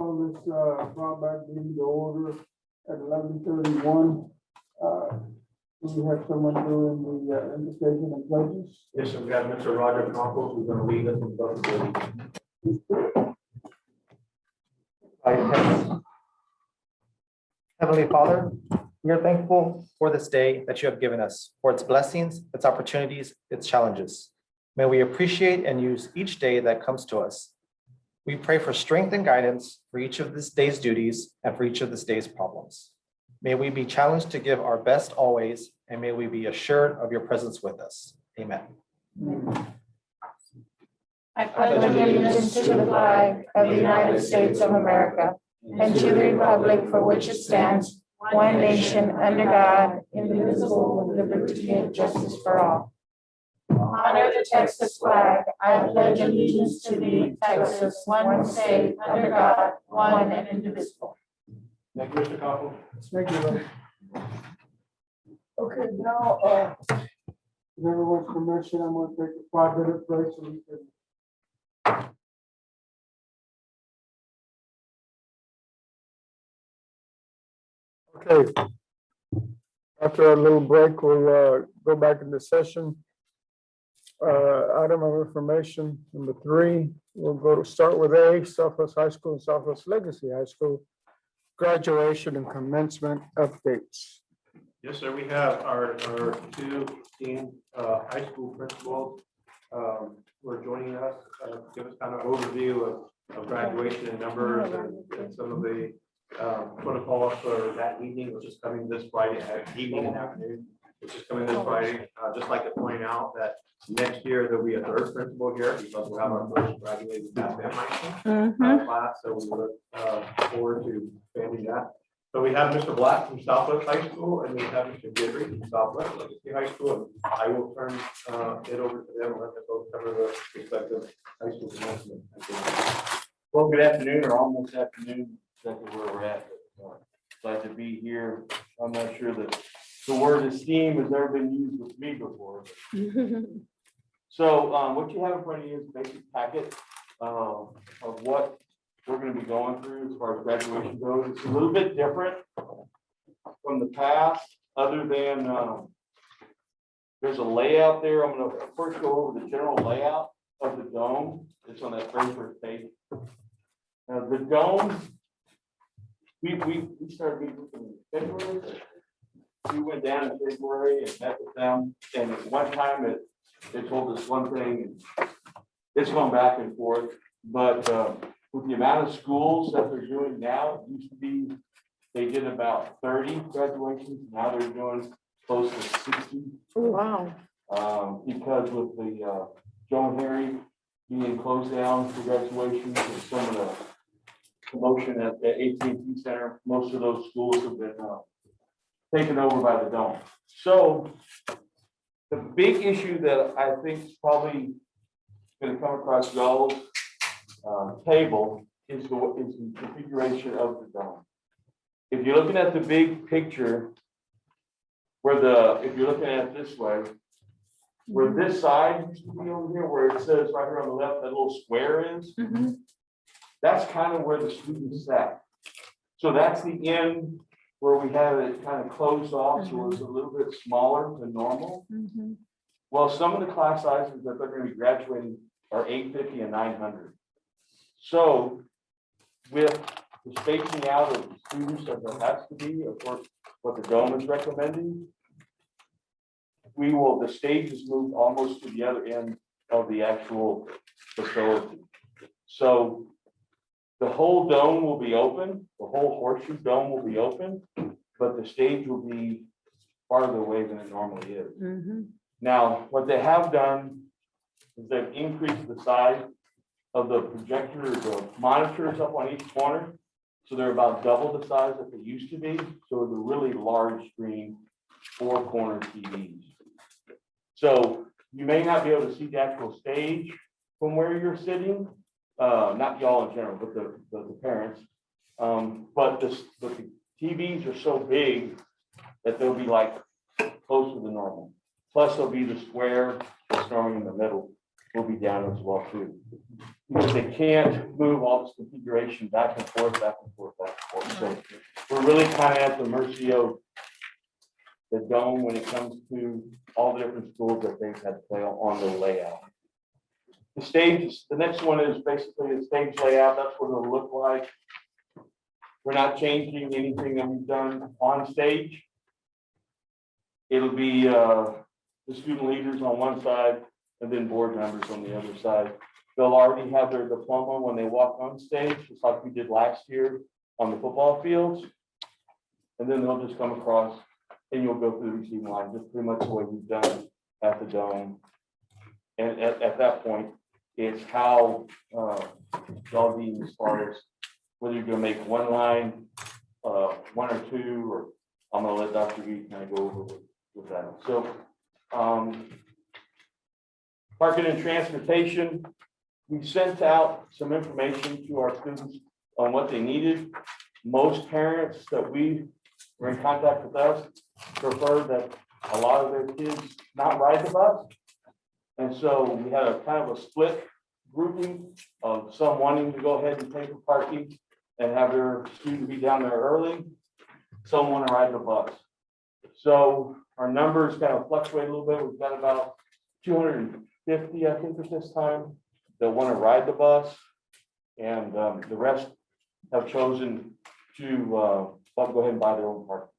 On this brought back meeting to order at 11:31. We have someone doing the invocation and pledges. Yes, sir. We have Mr. Roger Campos who's going to lead us in both of Heavenly Father, we are thankful for this day that you have given us, for its blessings, its opportunities, its challenges. May we appreciate and use each day that comes to us. We pray for strength and guidance for each of this day's duties and for each of this day's problems. May we be challenged to give our best always, and may we be assured of your presence with us. Amen. I pledge allegiance to the flag of the United States of America and to the republic for which it stands, one nation under God, indivisible, with liberty and justice for all. Honor the Texas flag. I pledge allegiance to thee, Texas, one state, under God, one and indivisible. Thank you, Mr. Campos. Thank you. Okay, now, with everyone's permission, I'm going to take a 5-minute break so we can. Okay. After a little break, we'll go back into session. Item of information number 3, we'll start with A, Southwest High School and Southwest Legacy High School graduation and commencement updates. Yes, sir. We have our 2 esteemed high school principals who are joining us to give us kind of an overview of graduation and numbers and some of the protocols for that evening, which is coming this Friday, evening and afternoon, which is coming this Friday. Just like to point out that next year there'll be a 3rd principal here because we'll have our first graduating class. So we look forward to expanding that. So we have Mr. Black from Southwest High School and we have Mr. Gidry from Southwest Legacy High School. And I will turn it over to them and let them both cover the respective high school commencement. Well, good afternoon or almost afternoon, exactly where we're at. Glad to be here. I'm not sure that the word esteem has ever been used with me before. So what you have in front of you is a basic packet of what we're going to be going through as far as graduation goes. It's a little bit different from the past, other than there's a layout there. I'm going to first go over the general layout of the dome. It's on that very first page. The dome, we started meeting in February. We went down in February and met with them, and at one time they told us one thing, and it's going back and forth. But with the amount of schools that they're doing now, it used to be they did about 30 graduations. Now they're doing close to 60. Wow. Because with the Joan Harry being closed down for graduations and some of the promotion at the AT&T Center, most of those schools have been taken over by the dome. So the big issue that I think is probably going to come across y'all's table is the configuration of the dome. If you're looking at the big picture, if you're looking at it this way, where this side used to be over here, where it says right here on the left, that little square is, that's kind of where the students sat. So that's the end where we have it kind of closed off, so it's a little bit smaller than normal. Well, some of the class sizes that they're going to be graduating are 850 and 900. So with the spacing out of the students that there has to be, of course, what the dome is recommending, the stage is moved almost to the other end of the actual facility. So the whole dome will be open, the whole horseshoe dome will be open, but the stage will be farther away than it normally is. Now, what they have done is they've increased the size of the projector, the monitors up on each corner. So they're about double the size that they used to be. So the really large screen, 4-corner TVs. So you may not be able to see the actual stage from where you're sitting. Not y'all in general, but the parents. But the TVs are so big that they'll be like closer to normal. Plus there'll be the square that's normally in the middle will be down as well too. Because they can't move all this configuration back and forth, back and forth, back and forth. So we're really kind of at the mercy of the dome when it comes to all the different schools that they've had to play on the layout. The stage, the next one is basically the stage layout. That's what it'll look like. We're not changing anything that we've done on stage. It'll be the student leaders on one side and then board members on the other side. They'll already have their diploma when they walk on stage, just like we did last year on the football fields. And then they'll just come across and you'll go through the receiving line, just pretty much the way we've done at the dome. And at that point, it's how y'all deem as far as whether you're gonna make one line, one or two, or I'm gonna let Dr. B kind of go over with that. So parking and transportation, we sent out some information to our students on what they needed. Most parents that we were in contact with us prefer that a lot of their kids not ride the bus. And so we had a kind of a split grouping of some wanting to go ahead and pay for parking and have their student be down there early. Some want to ride the bus. So our numbers kind of fluctuate a little bit. We've got about 250, I think, at this time that want to ride the bus. And the rest have chosen to go ahead and buy their own parking.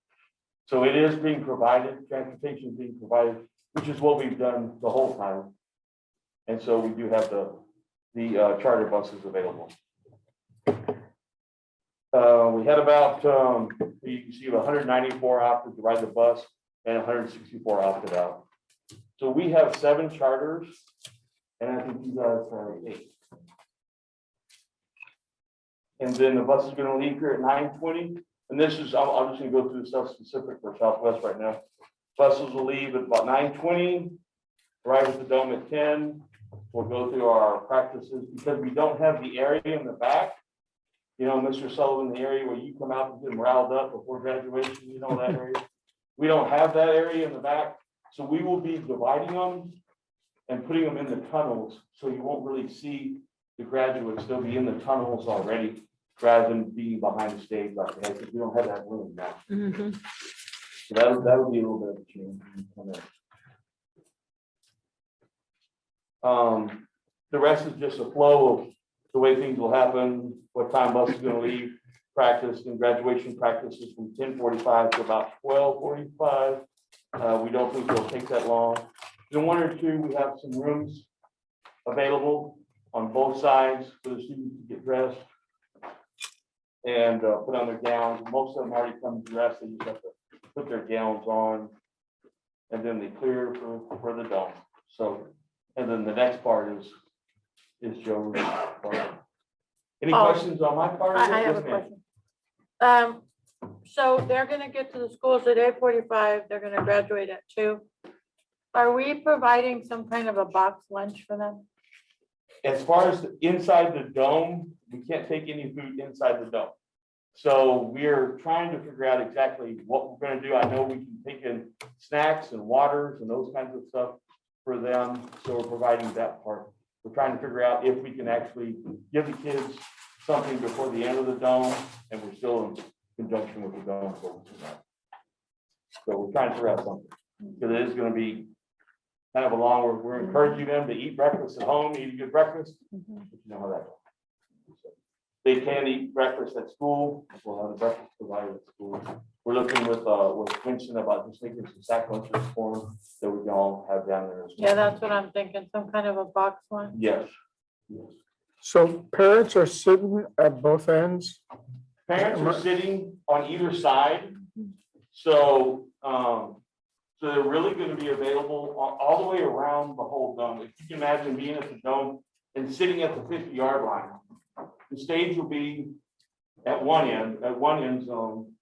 So it is being provided, transportation is being provided, which is what we've done the whole time. And so we do have the charter buses available. We had about, you can see 194 opted to ride the bus and 164 opted out. So we have 7 charters, and I think you guys have 8. And then the bus is going to leave here at 9:20. And this is, I'm just going to go through the stuff specific for Southwest right now. Buses will leave at about 9:20, arrive at the dome at 10. We'll go through our practices because we don't have the area in the back. You know, Mr. Sullivan, the area where you come out and get them riled up before graduation, you know that area. We don't have that area in the back. So we will be dividing them and putting them in the tunnels. So you won't really see the graduates. They'll be in the tunnels already rather than being behind the stage like that, because we don't have that room now. So that'll be a little bit of a change. The rest is just a flow of the way things will happen, what time bus is going to leave, practice and graduation practices from 10:45 to about 12:45. We don't think it'll take that long. In 1 or 2, we have some rooms available on both sides for the students to get dressed and put on their gowns. Most of them already come dressed. They just have to put their gowns on, and then they clear for the dome. So, and then the next part is Joe's part. Any questions on my part? I have a question. So they're gonna get to the schools at 8:45, they're gonna graduate at 2. Are we providing some kind of a box lunch for them? As far as inside the dome, we can't take any food inside the dome. So we're trying to figure out exactly what we're going to do. I know we can take in snacks and waters and those kinds of stuff for them. So we're providing that part. We're trying to figure out if we can actually give the kids something before the end of the dome, and we're still in conjunction with the dome. So we're trying to figure out something, because it is going to be kind of a long, we're encouraging them to eat breakfast at home, eat a good breakfast. But you know how that goes. So they can eat breakfast at school. We'll have the breakfast provided at school. We're looking with Winston about just making some sack lunches for them that we can all have down there as well. Yeah, that's what I'm thinking, some kind of a box lunch. Yes. Yes. So parents are sitting at both ends? Parents are sitting on either side. So, so they're really going to be available all the way around the whole dome. If you can imagine being at the dome and sitting at the 50-yard line, the stage will be at one end zone,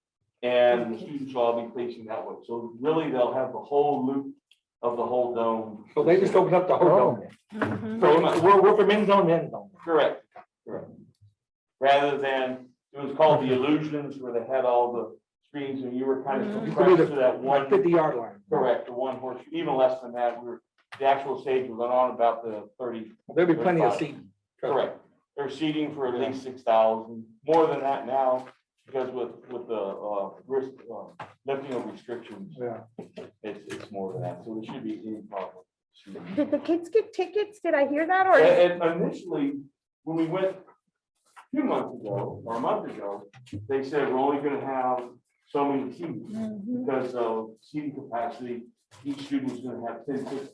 and the students will all be facing that way. So really, they'll have the whole loop of the whole dome. So they just open up the whole dome. Pretty much. We're from end zone to end zone. Correct. Correct. Rather than, it was called the illusions, where they had all the screens and you were kind of compressed to that one. 50-yard line. Correct, the one horse, even less than that. the actual stage, we're going on about the 30. There'll be plenty of 35. seating. Correct. They're seating for at least 6,000, more than that now, because with the lifting of restrictions, Yeah. it's more than that, so there should be any problem. Did the kids get tickets? Did I hear that or? And initially, when we went 2 months ago, or a month ago, they said we're only gonna have so many seats because of seating capacity, each student was gonna have 10 tickets.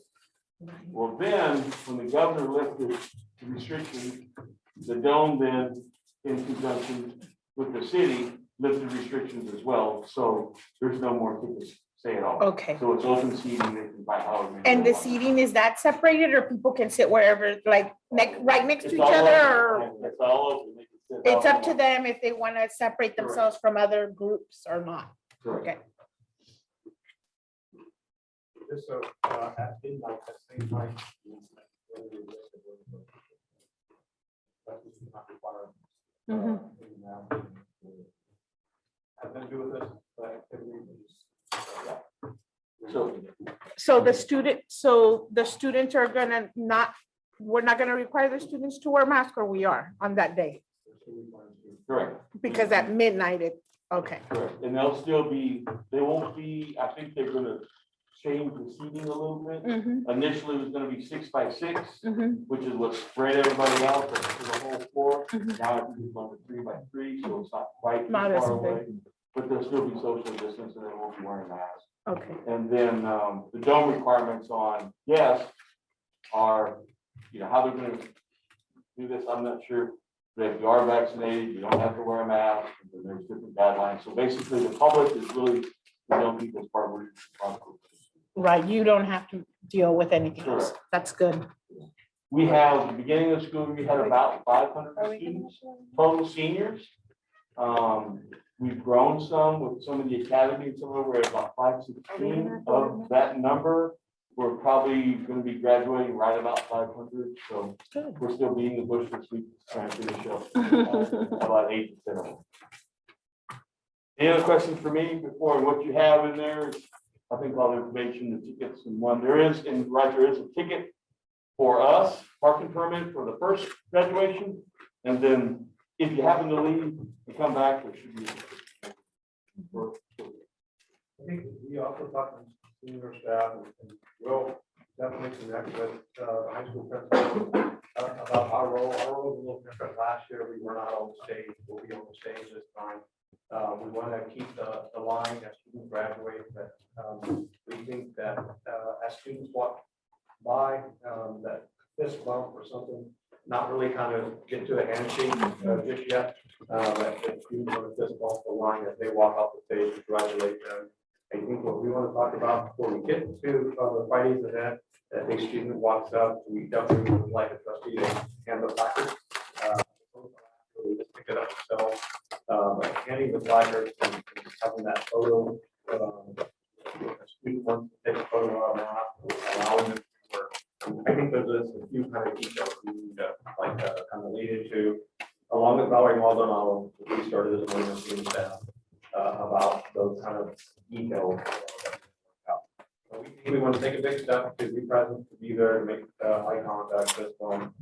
Well, then, when the governor lifted the restriction, the dome then, in conjunction with the city, lifted restrictions as well, so there's no more tickets, say at all. Okay. So it's open seating, they can buy however many And they the want. seating, is that separated or people can sit wherever, like right next to It's each all other open. or? It's all open. They can sit It's however up to they them if they want to separate themselves from other groups or not. want. Okay. Just so, at midnight, that same night. That's not required. Have them do with this, activity. So, So the students are gonna not, we're not gonna require the students to wear masks, or we are on that day? correct, Because at midnight okay. correct. And they'll still be, they won't be, I think they're gonna change the seating a little bit. Initially, it was gonna be 6 by 6, which is what spread everybody out to the whole floor. Now I think it's going to 3 by 3, so it's not quite too Not as far big. away. But there'll still be social distance and they won't be wearing masks. Okay. And then the dome requirements on guests are, how they're gonna do this, I'm not sure. But if you are vaccinated, you don't have to wear a mask, and there's different guidelines. So basically, the public is really, the young people's part of the responsibility. Right, you don't have to deal with anything else. Correct. That's good. We have, the beginning of the school, we had about 500 students, total seniors. We've grown some with some of the academy, and some of them we're at about 516 of that number. We're probably going to be graduating right about 500, so we're still beating the bush this week, trying to finish up about 8 to 10 of them. Any other questions for me before what you have in there? I think all the information, the tickets, and one there is a ticket for us, parking permit for the first graduation, and then if you happen to leave and come back, there should be. I think we also talked to senior staff and we'll definitely connect with the high school principal about our role. Our role is a little different. Last year, we were not on the stage, we'll be on the stage this time. We want to keep the line as students graduate, that we think that as students walk by, that fist bump or something, not really kind of get to a handshake just yet. That students want to fist bump the line as they walk off the stage to graduate. I think what we want to talk about before we get to the Friday's event, that a student walks up, we definitely would like a trustee to hand the placard. Just pick it up themselves, handing the placard and having that photo. A student wants to take a photo of that, allowing them to work. I think there's a few kind of details we need to kind of lead into. Along with Valerie Maldonado, we started this morning with the staff about those kind of details. We want to take a big step to be present, to be there, to make eye contact. This one,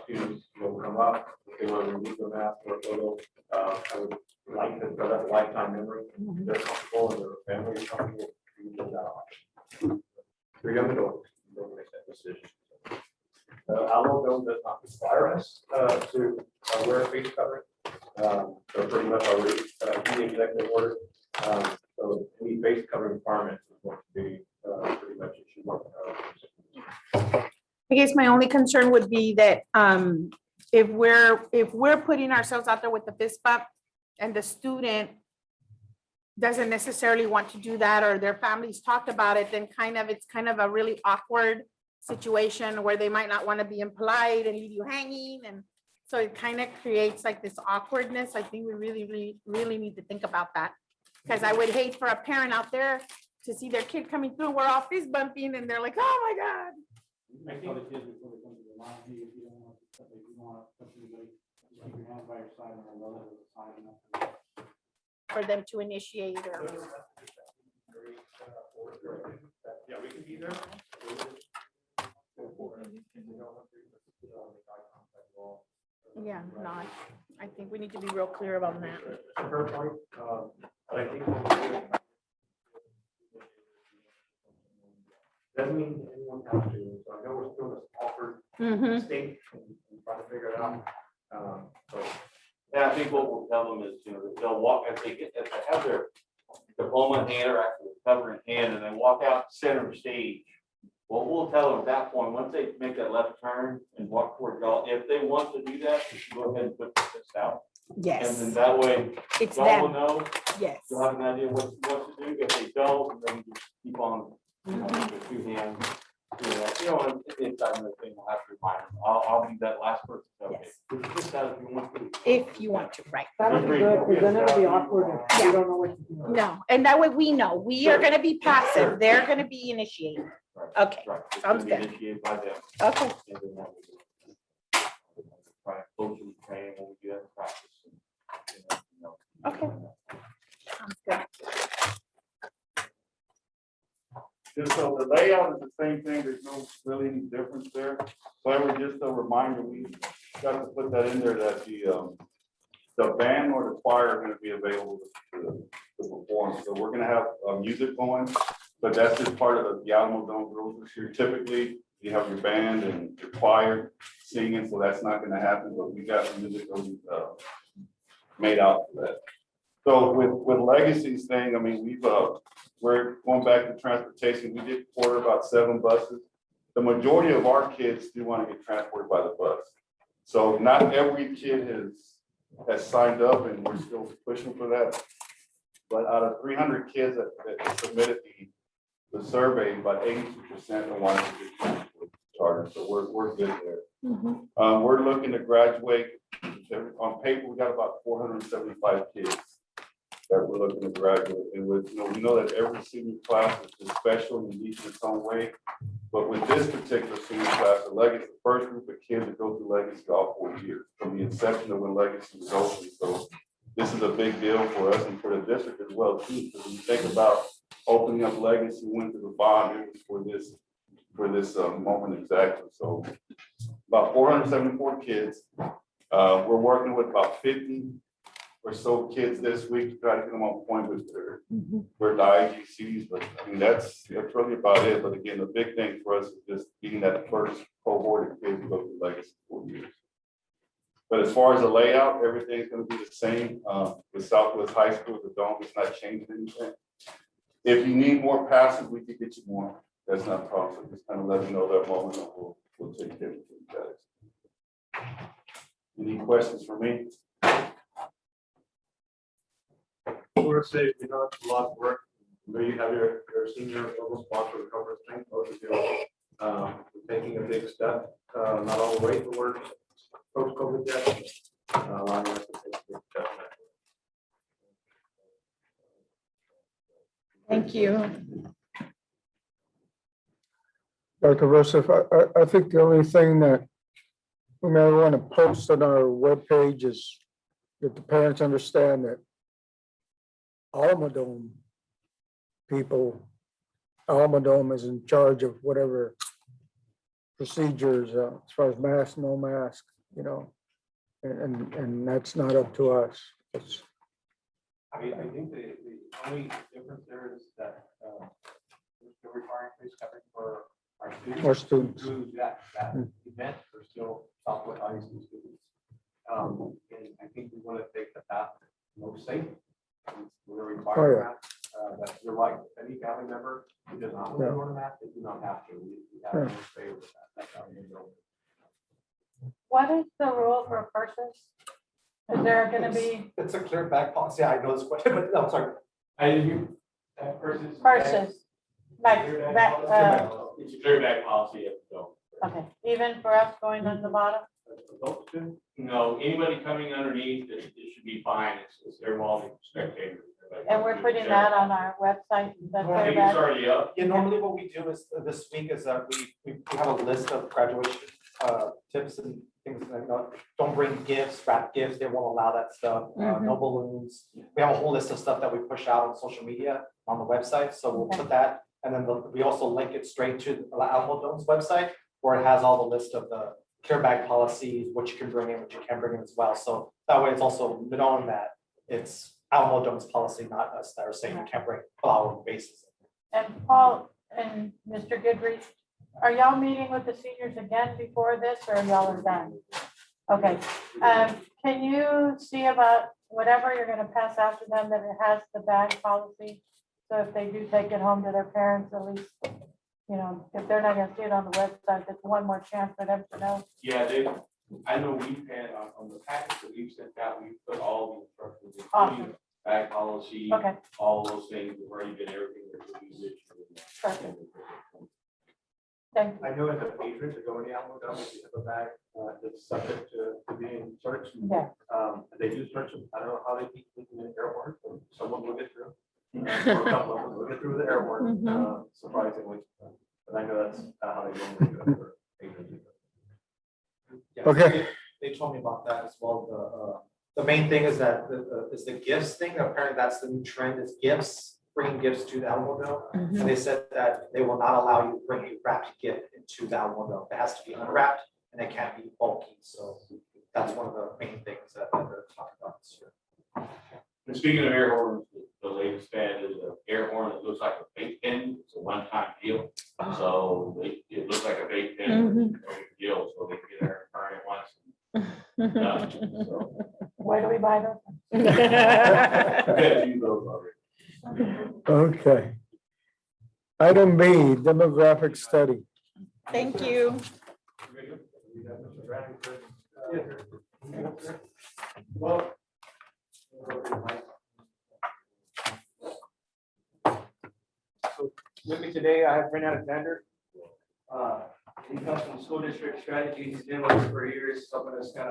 students will come up, if they want to remove the mask or a photo. I would like to for that lifetime memory. They're comfortable and their family is comfortable. We can do that option. For young adults, you don't make that decision. Alamo bill does not require us to wear a face covering. So pretty much already the executive order. So any face covering requirement is going to be pretty much issue. I guess my only concern would be that if we're putting ourselves out there with the fist bump and the student doesn't necessarily want to do that, or their families talked about it, then it's kind of a really awkward situation where they might not want to be impolite and leave you hanging. And so it kind of creates like this awkwardness. I think we really need to think about that. Because I would hate for a parent out there to see their kid coming through, we're all fist bumping and they're like, oh my God. I think the kids before they come to the line, if you don't want to touch anybody, just keep your hands by your side and a relative side. For them to initiate or. Yeah, we can be there. Yeah, not. I think we need to be real clear about that. Fair point. But I think what we're doing- doesn't mean anyone has to. So I know we're still just offered Mhm. state and trying to figure it out. So Yeah, I think what we'll tell them is, that they'll walk, if they have their diploma in hand or actually cover in hand, and they walk out center stage. What we'll tell them at that point, once they make that left turn and walk toward y'all, if they want to do that, you should go ahead and put this out. And then Yes, that way, it's y'all will them. know, Yes. you'll have an idea what to do. If they don't, then you just keep on, with two hands. It's the thing, we'll have to remind them. I'll be that last person. Okay. Yes. Just that if you want to. If you want to, right? That'll be good, because then it'll be awkward if Yeah. you don't know what to do. No, and that way we know. We are gonna be passive. They're gonna be initiating. Okay, Right. It's sounds gonna be good. initiated by them. Okay. And then that will be- Try to closely train when we do that in practice. Okay. Sounds good. Just so the layout is the same thing, there's no really any difference there. However, just a reminder, we got to put that in there that the band or the choir are gonna be available to perform. So we're gonna have music going, but that's just part of the Alamo Dome rules this year. Typically, you have your band and your choir singing, so that's not gonna happen, but we got music made out for that. So with Legacy's thing, I mean, we're going back to transportation. We did order about 7 buses. The majority of our kids do want to get transported by the bus. So not every kid has signed up, and we're still pushing for that. But out of 300 kids that submitted the survey, about 82% are wanting to get transported charter. So we're good there. Mhm. We're looking to graduate. On paper, we got about 475 kids that we're looking to graduate. And with, we know that every senior class is special and unique in its own way. But with this particular senior class, the Legacy, the first group of kids that go through Legacy all 4 years, from the inception of when Legacy was open. So this is a big deal for us and for the district as well too. Because when you think about opening up Legacy, went to the bond, it was for this moment exactly. So about 474 kids. We're working with about 50 or so kids this week to try to get them on point with their IGCs, but I mean, that's really about it. But again, the big thing for us is just getting that first cohort of kids to go through Legacy 4 years. But as far as the layout, everything's gonna be the same. With Southwest High School, the dome is not changing anything. If you need more passes, we can get you more. That's not a problem. So just kind of let me know that moment, and we'll take care of you guys. Any questions for me? we're safe, it's a lot of work. Where you have your senior level sponsor to cover strength, both of you, taking a big step, not all the way to work post-COVID yet. Allowing us to take a big step. Thank you. Dr. Russell, I think the only thing that we may want to post on our webpage is that the parents understand that Alamo Dome people, Alamo Dome is in charge of whatever procedures as far as mask, no mask, and that's not up to us. It's, I think the only difference there is that we're still requiring face covering for our students. Our students. Who do that event, are still Southwest High School students. And I think we want to take the path most safe. We're requiring that. That's your right. Any family member who does not want to wear a mask, they do not have to. We have to stay with that. That's how we go. What is the rule for purses? Is there gonna be It's a clear bag policy. I know this question, but no, sorry. Purses. purses? Like, It's a clear bag policy. okay, even for us going on the bottom? No, anybody coming underneath, it should be fine. It's their wall spectators. And we're putting that on our website. That's I think it's already up. Yeah, normally what we do is this week is that we have a list of graduation tips and things like that. Don't bring gifts, wrap gifts. They won't allow that stuff. No balloons. We have a whole list of stuff that we push out on social media on the website. So we'll put that, and then we also link it straight to the Alamo Dome's website. where it has all the list of the care bag policies, what you can bring in, what you can't bring in as well. So that way it's also known that it's Alamo Dome's policy, not us that are saying you can't bring flower bases. And Paul and Mr. Goodrich, are y'all meeting with the seniors again before this, or y'all are done? Okay, can you see about whatever you're gonna pass out to them, that it has the bag policy? So if they do take it home to their parents, at least, you know, if they're not gonna see it on the website, that's one more chance for them to know. Yeah, I know we've had on the package that we've sent out, we put all the instructions, Awesome. including bag policy, Okay, all those things, we've already been everything that we use. perfect. Thank you. I know as a patron to go in the Alamo Dome, if you have a bag that's subject to being searched. Yeah. They do search them. I don't know how they keep them in the airport, but someone will get through. Or a couple of them will get through the airport, surprisingly. But I know that's how they normally do it for patrons. Yeah, Okay. They told me about that as well. The main thing is that is the gifts thing. Apparently that's the new trend is gifts, bringing gifts to the Alamo Dome. And they said that they will not allow you to bring a wrapped gift into the Alamo Dome. It has to be unwrapped and it can't be bulky. So that's one of the main things that they're talking about this year. And speaking of air horns, the latest fad is an air horn that looks like a vape pen. It's a one-time deal. So it looks like a vape pen, no big deal, so they can get there and burn it once. Done. So, Where do we buy those? yeah, use those already. Okay. Item B, demographic study. Thank you. Well. So with me today, I have Brent Alexander. He comes from the school district strategy. He's been with us for years, helping us kind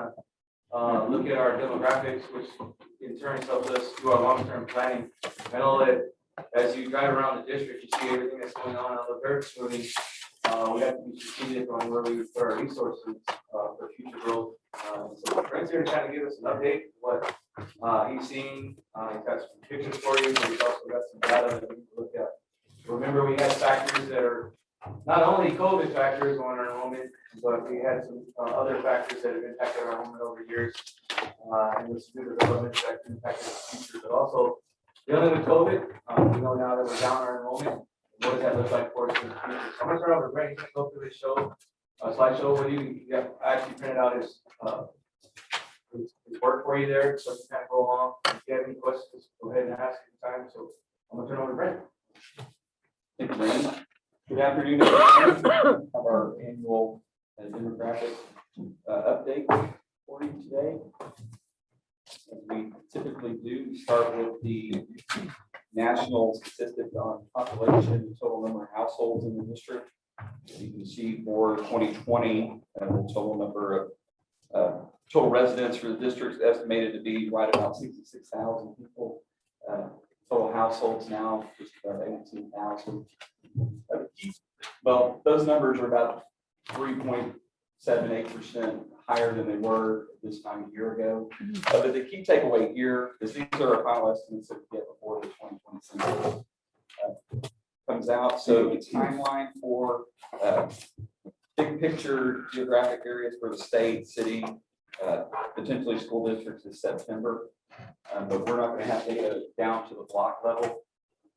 of look at our demographics, which in turn helps us do our long-term planning. I know that as you drive around the district, you see everything that's going on the very smoothly. We have to be strategic on where we put our resources for future growth. So Brent's here to kind of give us an update, what he's seen. He's got some pictures for you, but he's also got some data that we can look at. Remember, we had factors that are not only COVID factors on our enrollment, but we had some other factors that have impacted our enrollment over years. And this new development that impacted the future, but also dealing with COVID. We know now that we're down our enrollment. What does that look like for us in the future? So I'm gonna start off with Brent. He's gonna go through his show, slideshow with you. Yeah, I actually printed out his work for you there, so you kind of go along. If you have any questions, go ahead and ask at the time. So I'm gonna turn over to Brent. Thank you, Brandon. Good afternoon, everyone. Of our annual demographic update for you today. As we typically do, we start with the national statistics on population and total number of households in the district. As you can see for 2020, the total number of total residents for the district is estimated to be right about 66,000 people. Total households now just about 18,000. Well, those numbers are about 3.78% higher than they were this time a year ago. But the key takeaway here is these are our final estimates that we get before the 2020 census comes out. So the timeline for big picture geographic areas for the state, city, potentially school districts is September. But we're not going to have data down to the block level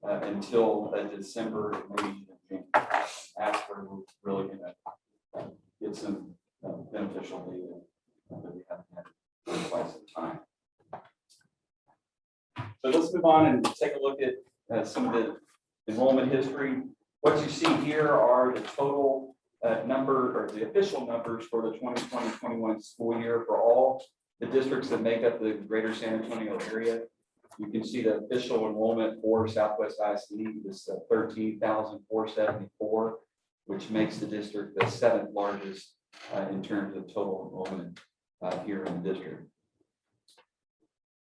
until December, maybe June. That's where we're really going to get some beneficial data that we haven't had for quite some time. So let's move on and take a look at some of the enrollment history. What you see here are the total number, or the official numbers for the 2020-21 school year for all the districts that make up the greater San Antonio area. You can see the official enrollment for Southwest ISD is 13,474, which makes the district the 7th largest in terms of total enrollment here in the district.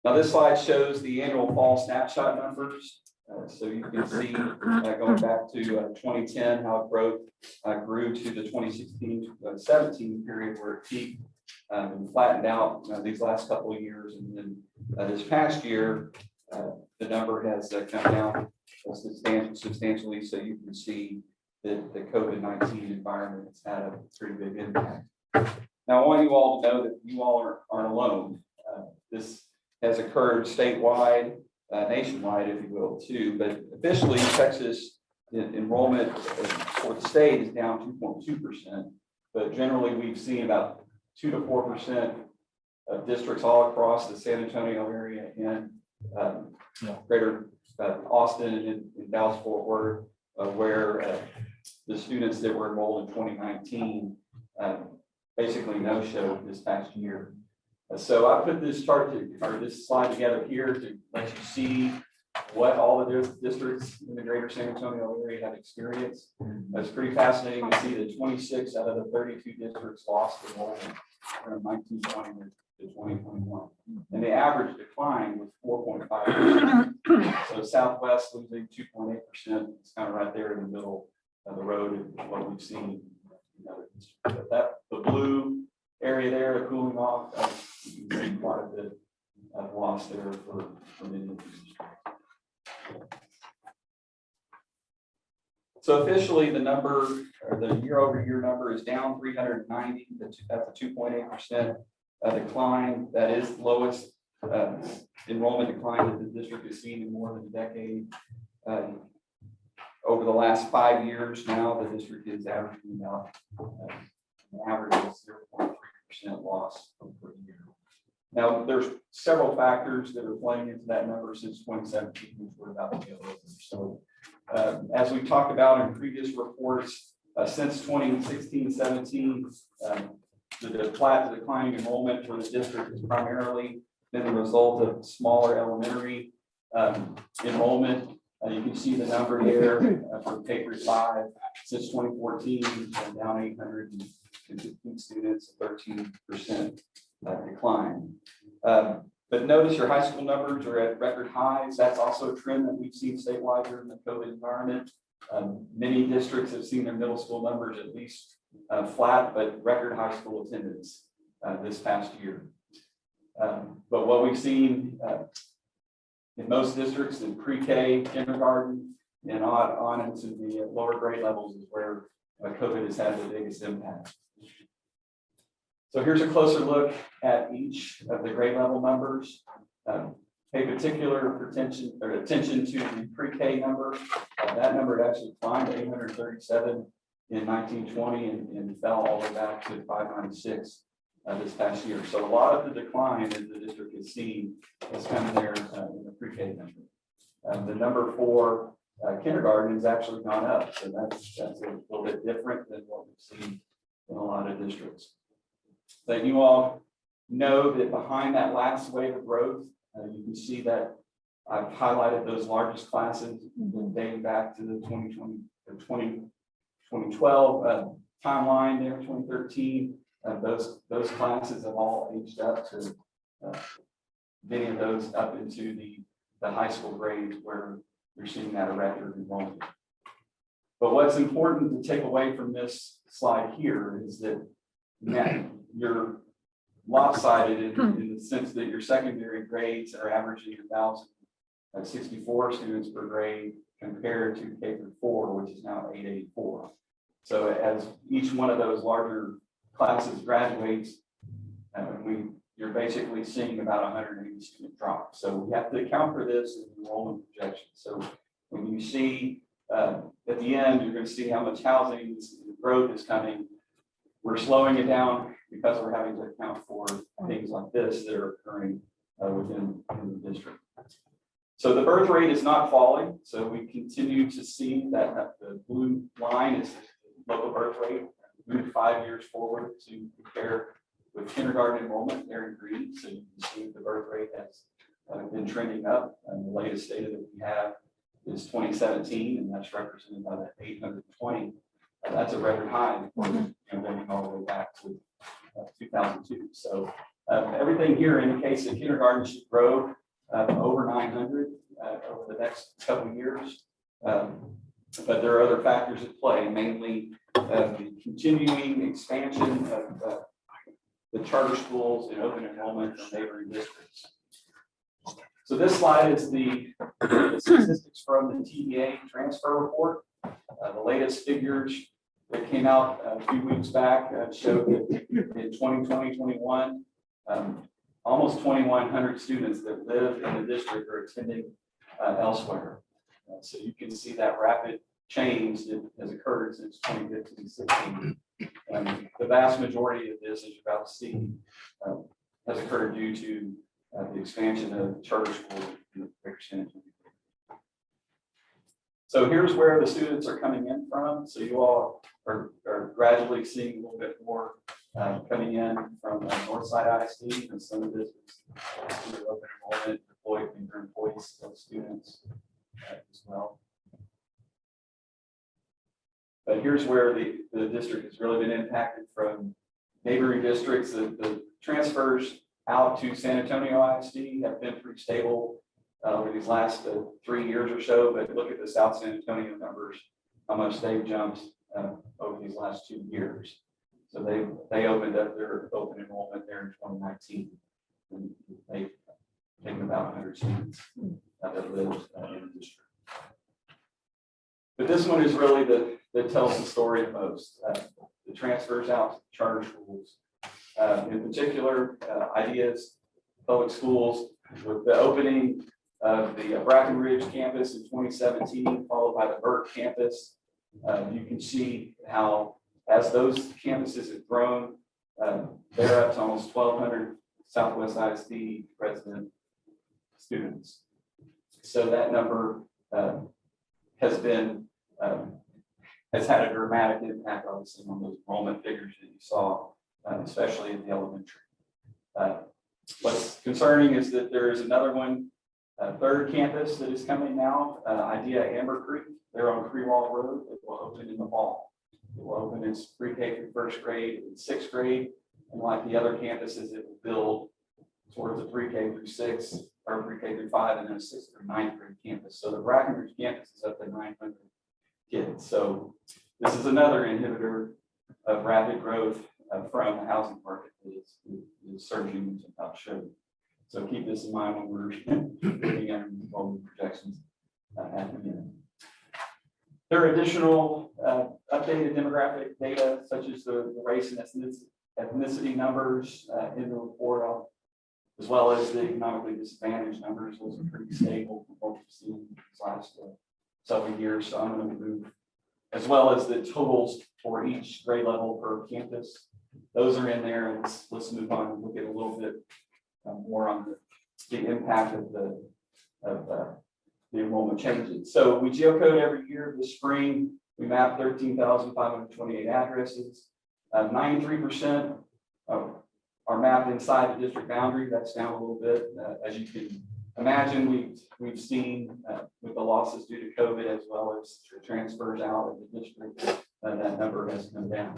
Now this slide shows the annual fall snapshot numbers. So you can see going back to 2010, how growth grew to the 2016-17 period where it peaked and flattened out these last couple of years. And then this past year, the number has come down substantially. So you can see the COVID-19 environment has had a pretty big impact. Now, I want you all to know that you all aren't alone. This has occurred statewide, nationwide, if you will, too. But officially, Texas enrollment for the state is down 2.2%. But generally, we've seen about 2 to 4% of districts all across the San Antonio area and greater Austin and Dallas-Fort Worth, where the students that were enrolled in 2019 basically no-showed this past year. So I put this chart or this slide together here to let you see what all the districts in the greater San Antonio area have experienced. It's pretty fascinating to see that 26 out of the 32 districts lost enrollment from 1920 to 2021. And the average decline was 4.5%. So Southwest losing 2.8%. It's kind of right there in the middle of the road of what we've seen. But that the blue area there, the cooling off, you can see quite a bit of loss there for many of these. So officially, the number, or the year-over-year number, is down 390. That's a 2.8% decline. That is the lowest enrollment decline that the district has seen in more than a decade. Over the last 5 years now, the district is averaging about an average of 0.3% loss per year. Now, there's several factors that are playing into that number since 2017, which we're about to go over. So, as we talked about in previous reports, since 2016-17, the declining enrollment for the district has primarily been the result of smaller elementary enrollment. You can see the number here for K-5 since 2014, down 815 students, 13% decline. But notice your high school numbers are at record highs. That's also a trend that we've seen statewide during the COVID environment. Many districts have seen their middle school numbers at least flat, but record high school attendance this past year. But what we've seen in most districts in pre-K, kindergarten, and on into the lower grade levels is where COVID has had the biggest impact. So here's a closer look at each of the grade level numbers. Pay particular attention to the pre-K number. That number actually climbed to 837 in 1920 and fell all the way back to 596 this past year. So a lot of the decline that the district has seen has come there in the pre-K number. The number for kindergarten has actually gone up. So that's a little bit different than what we've seen in a lot of districts. But you all know that behind that last wave of growth, you can see that I've highlighted those largest classes dating back to the 2020 or 2012 timeline there, 2013. Those classes have all aged up to many of those up into the high school grades where you're seeing that record enrollment. But what's important to take away from this slide here is that you're lopsided in the sense that your secondary grades are averaging 1,064 students per grade compared to K-4, which is now 884. So as each one of those larger classes graduates, you're basically seeing about 180 student drop. So we have to account for this in enrollment projections. So when you see at the end, you're going to see how much housing growth is coming. We're slowing it down because we're having to account for things like this that are occurring within the district. So the birth rate is not falling. So we continue to see that the blue line is the local birth rate. Move 5 years forward to compare with kindergarten enrollment there in green. So you can see the birth rate has been trending up. And the latest data that we have is 2017, and that's represented by that 820. That's a record high, going all the way back to 2002. So everything here indicates that kindergarten should grow over 900 over the next couple of years. But there are other factors at play, mainly the continuing expansion of the charter schools and open enrollment from neighboring districts. So this slide is the statistics from the TDA transfer report. The latest figures that came out a few weeks back showed that in 2020-21, almost 2,100 students that live in the district are attending elsewhere. So you can see that rapid change that has occurred since 2015-16. The vast majority of this, as you're about to see, has occurred due to the expansion of charter schools in the greater San Antonio. So here's where the students are coming in from. So you all are gradually seeing a little bit more coming in from Northside ISD, and some of this is open enrollment, deployed employees, students as well. But here's where the district has really been impacted from neighboring districts. The transfers out to San Antonio ISD have been pretty stable over these last 3 years or so, but look at the South San Antonio numbers, how much they've jumped over these last 2 years. So they opened up their open enrollment there in 2019, and they've taken about 100 students that live in the district. But this one is really that tells the story the most. The transfers out to charter schools, in particular, ideas, public schools, with the opening of the Brackenridge campus in 2017, followed by the Burke campus. You can see how, as those campuses have grown, they're up to almost 1,200 Southwest ISD resident students. So that number has had a dramatic impact, obviously, on those enrollment figures that you saw, especially in the elementary. What's concerning is that there is another one, third campus that is coming now, Idea Amber Creek. They're on Creewall Road. It will open in the fall. It will open its pre-K through first grade and sixth grade. And like the other campuses, it will build towards a pre-K through 6 or pre-K through 5 and then a 6th through 9th grade campus. So the Brackenridge campus is up to 900 kids. So this is another inhibitor of rapid growth from the housing market that is surging into about show. So keep this in mind when we're looking at enrollment projections at the end. There are additional updated demographic data, such as the race and ethnicity numbers in the report, as well as the economically disadvantaged numbers. Those are pretty stable from what we've seen these last several years. So I'm going to move, as well as the totals for each grade level per campus. Those are in there, and let's move on and look at a little bit more on the impact of the enrollment changes. So we geocode every year. This spring, we mapped 13,528 addresses. 93% are mapped inside the district boundary. That's down a little bit. As you can imagine, we've seen with the losses due to COVID, as well as transfers out of the district, that number has come down.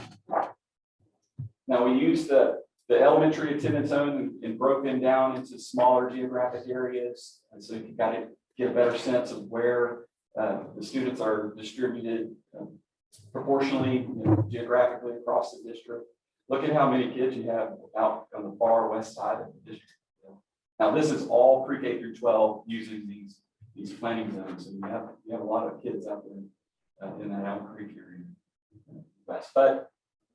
Now we use the elementary attendance zone and broke them down into smaller geographic areas. And so you got to get a better sense of where the students are distributed proportionally, geographically across the district. Look at how many kids you have out on the far west side of the district. Now this is all pre-K through 12 using these planning zones. And you have a lot of kids out there in that Elm Creek area west. But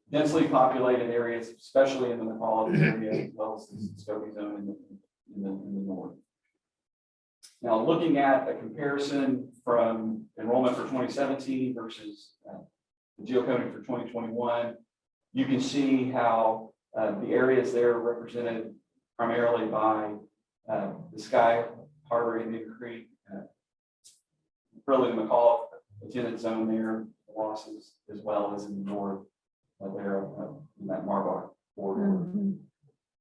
densely populated areas, especially in the metropolitan area, as well as the Muskogee zone in the north. Now, looking at a comparison from enrollment for 2017 versus the geocoding for 2021, you can see how the areas there are represented primarily by the Sky Harbor, Indian Creek, really the McCall attendance zone there, the losses, as well as in the north there in that Marbach border.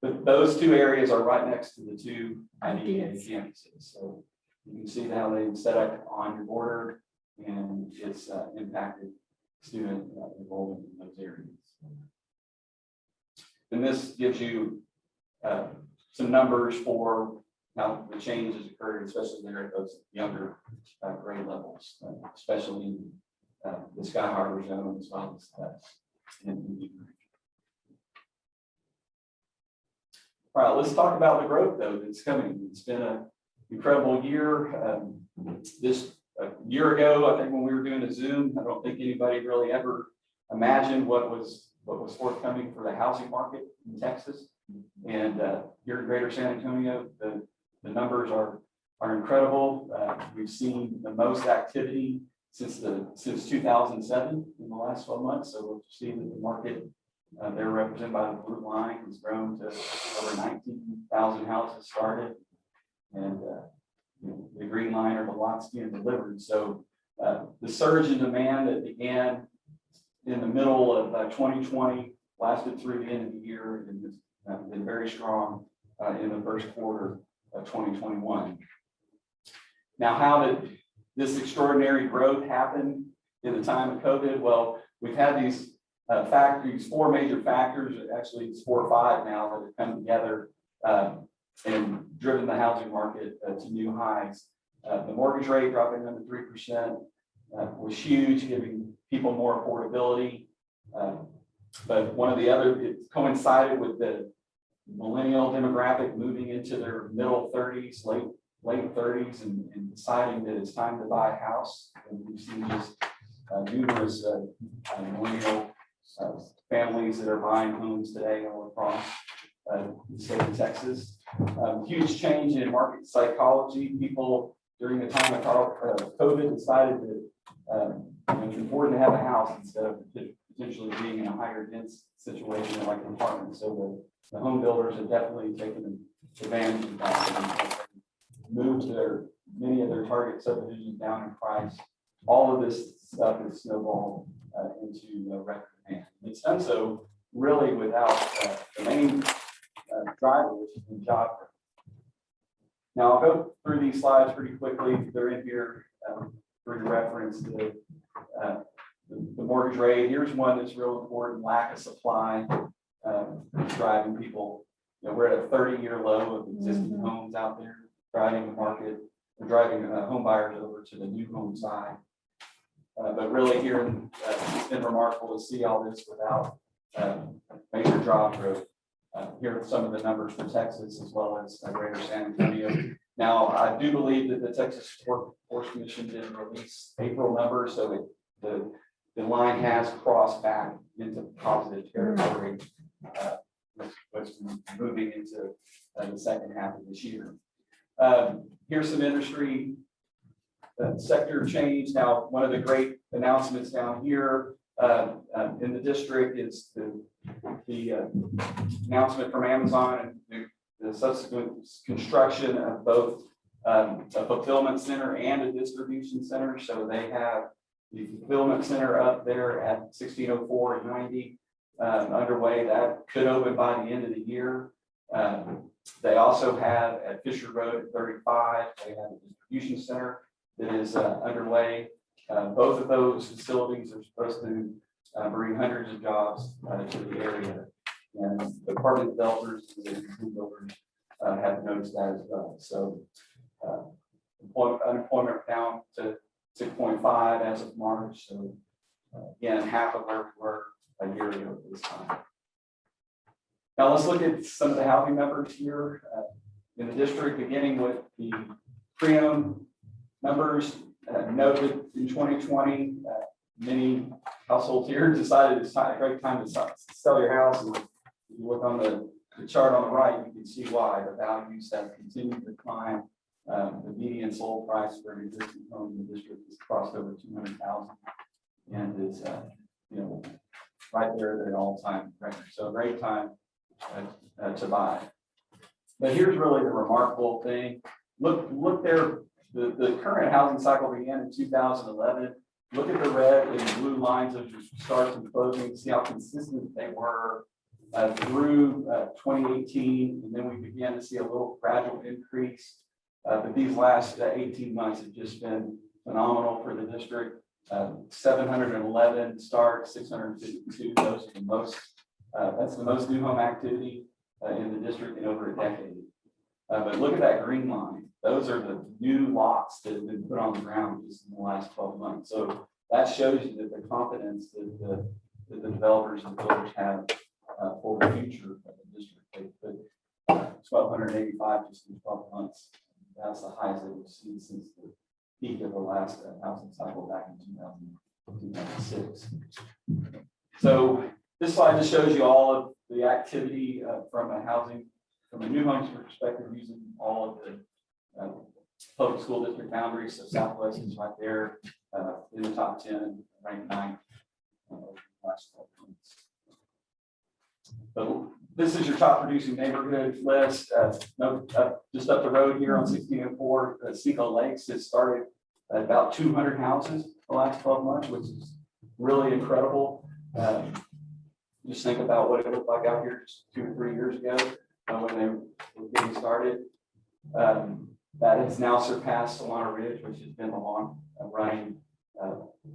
But those two areas are right next to the two IDEA campuses. So you can see how they set up on your border, and it's impacted student enrollment in those areas. And this gives you some numbers for how the change has occurred, especially there at those younger grade levels, especially in the Sky Harbor zone, as well as all right, let's talk about the growth though that's coming. It's been an incredible year. This a year ago, I think when we were doing a Zoom, I don't think anybody really ever imagined what was forthcoming for the housing market in Texas. And here in Greater San Antonio, the numbers are incredible. We've seen the most activity since 2007 in the last 12 months. So we'll see that the market, they're represented by the blue line, has grown to over 19,000 houses started, and the green line are the lots being delivered. So the surge in demand that began in the middle of 2020 lasted through the end of the year and has been very strong in the first quarter of 2021. Now, how did this extraordinary growth happen in the time of COVID? Well, we've had these four major factors, actually it's 4 or 5 now, that have come together and driven the housing market to new highs. The mortgage rate dropping under 3% was huge, giving people more affordability. But one of the other, it coincided with the millennial demographic moving into their middle 30s, late 30s, and deciding that it's time to buy a house. And we've seen just numerous millennial families that are buying homes today all across the state of Texas. Huge change in market psychology. People during the time of COVID decided that it's important to have a house instead of potentially being in a higher dense situation like an apartment. So the home builders have definitely taken advantage of that and moved many of their target subdivisions down in price. All of this stuff is snowballed into record demand. It's done so really without the main driver, which has been job growth. Now I'll go through these slides pretty quickly. They're in here for your reference. The mortgage rate. Here's one that's real important: lack of supply driving people. We're at a 30-year low of existing homes out there, driving the market, and driving home buyers over to the new home side. But really here, it's been remarkable to see all this without major job growth. Here are some of the numbers for Texas as well as Greater San Antonio. Now, I do believe that the Texas Workforce Commission did release April numbers, so the line has crossed back into positive territory, which is moving into the second half of this year. Here's some industry sector change. Now, one of the great announcements down here in the district is the announcement from Amazon and the subsequent construction of both a fulfillment center and a distribution center. So they have the fulfillment center up there at 1604 and 90 underway. That could open by the end of the year. They also have at Fisher Road at 35, they have a distribution center that is underway. Both of those facilities are supposed to bring hundreds of jobs to the area. And the apartment developers and the home builders have noticed that as well. So unemployment down to 6.5 as of March. So again, half of where we were a year ago at this time. Now let's look at some of the housing numbers here in the district, beginning with the pre-owned numbers. Noted in 2020, many households here decided it's a great time to sell your house. And if you look on the chart on the right, you can see why the values have continued to climb. The median sold price for an existing home in the district has crossed over 200,000, and is right there at an all-time record. So a great time to buy. But here's really the remarkable thing. Look there. The current housing cycle began in 2011. Look at the red and blue lines of your starts and closings. See how consistent they were through 2018, and then we began to see a little gradual increase. But these last 18 months have just been phenomenal for the district. 711 starts, 652. Those are the most. That's the most new home activity in the district in over a decade. But look at that green line. Those are the new lots that have been put on the ground just in the last 12 months. So that shows you that the confidence that the developers and builders have for the future of the district. They put 1,285 just in 12 months. That's the highest that we've seen since the peak of the last housing cycle back in 2006. So this slide just shows you all of the activity from a new homes perspective, using all of the public school district boundaries. So Southwest is right there in the top 10, ranked 9th last 12 months. So this is your top producing neighborhood list. Just up the road here on 1604, CINCO Lakes has started at about 200 houses the last 12 months, which is really incredible. Just think about what it looked like out here just 2 or 3 years ago when they were getting started. That has now surpassed Solana Ridge, which has been the long running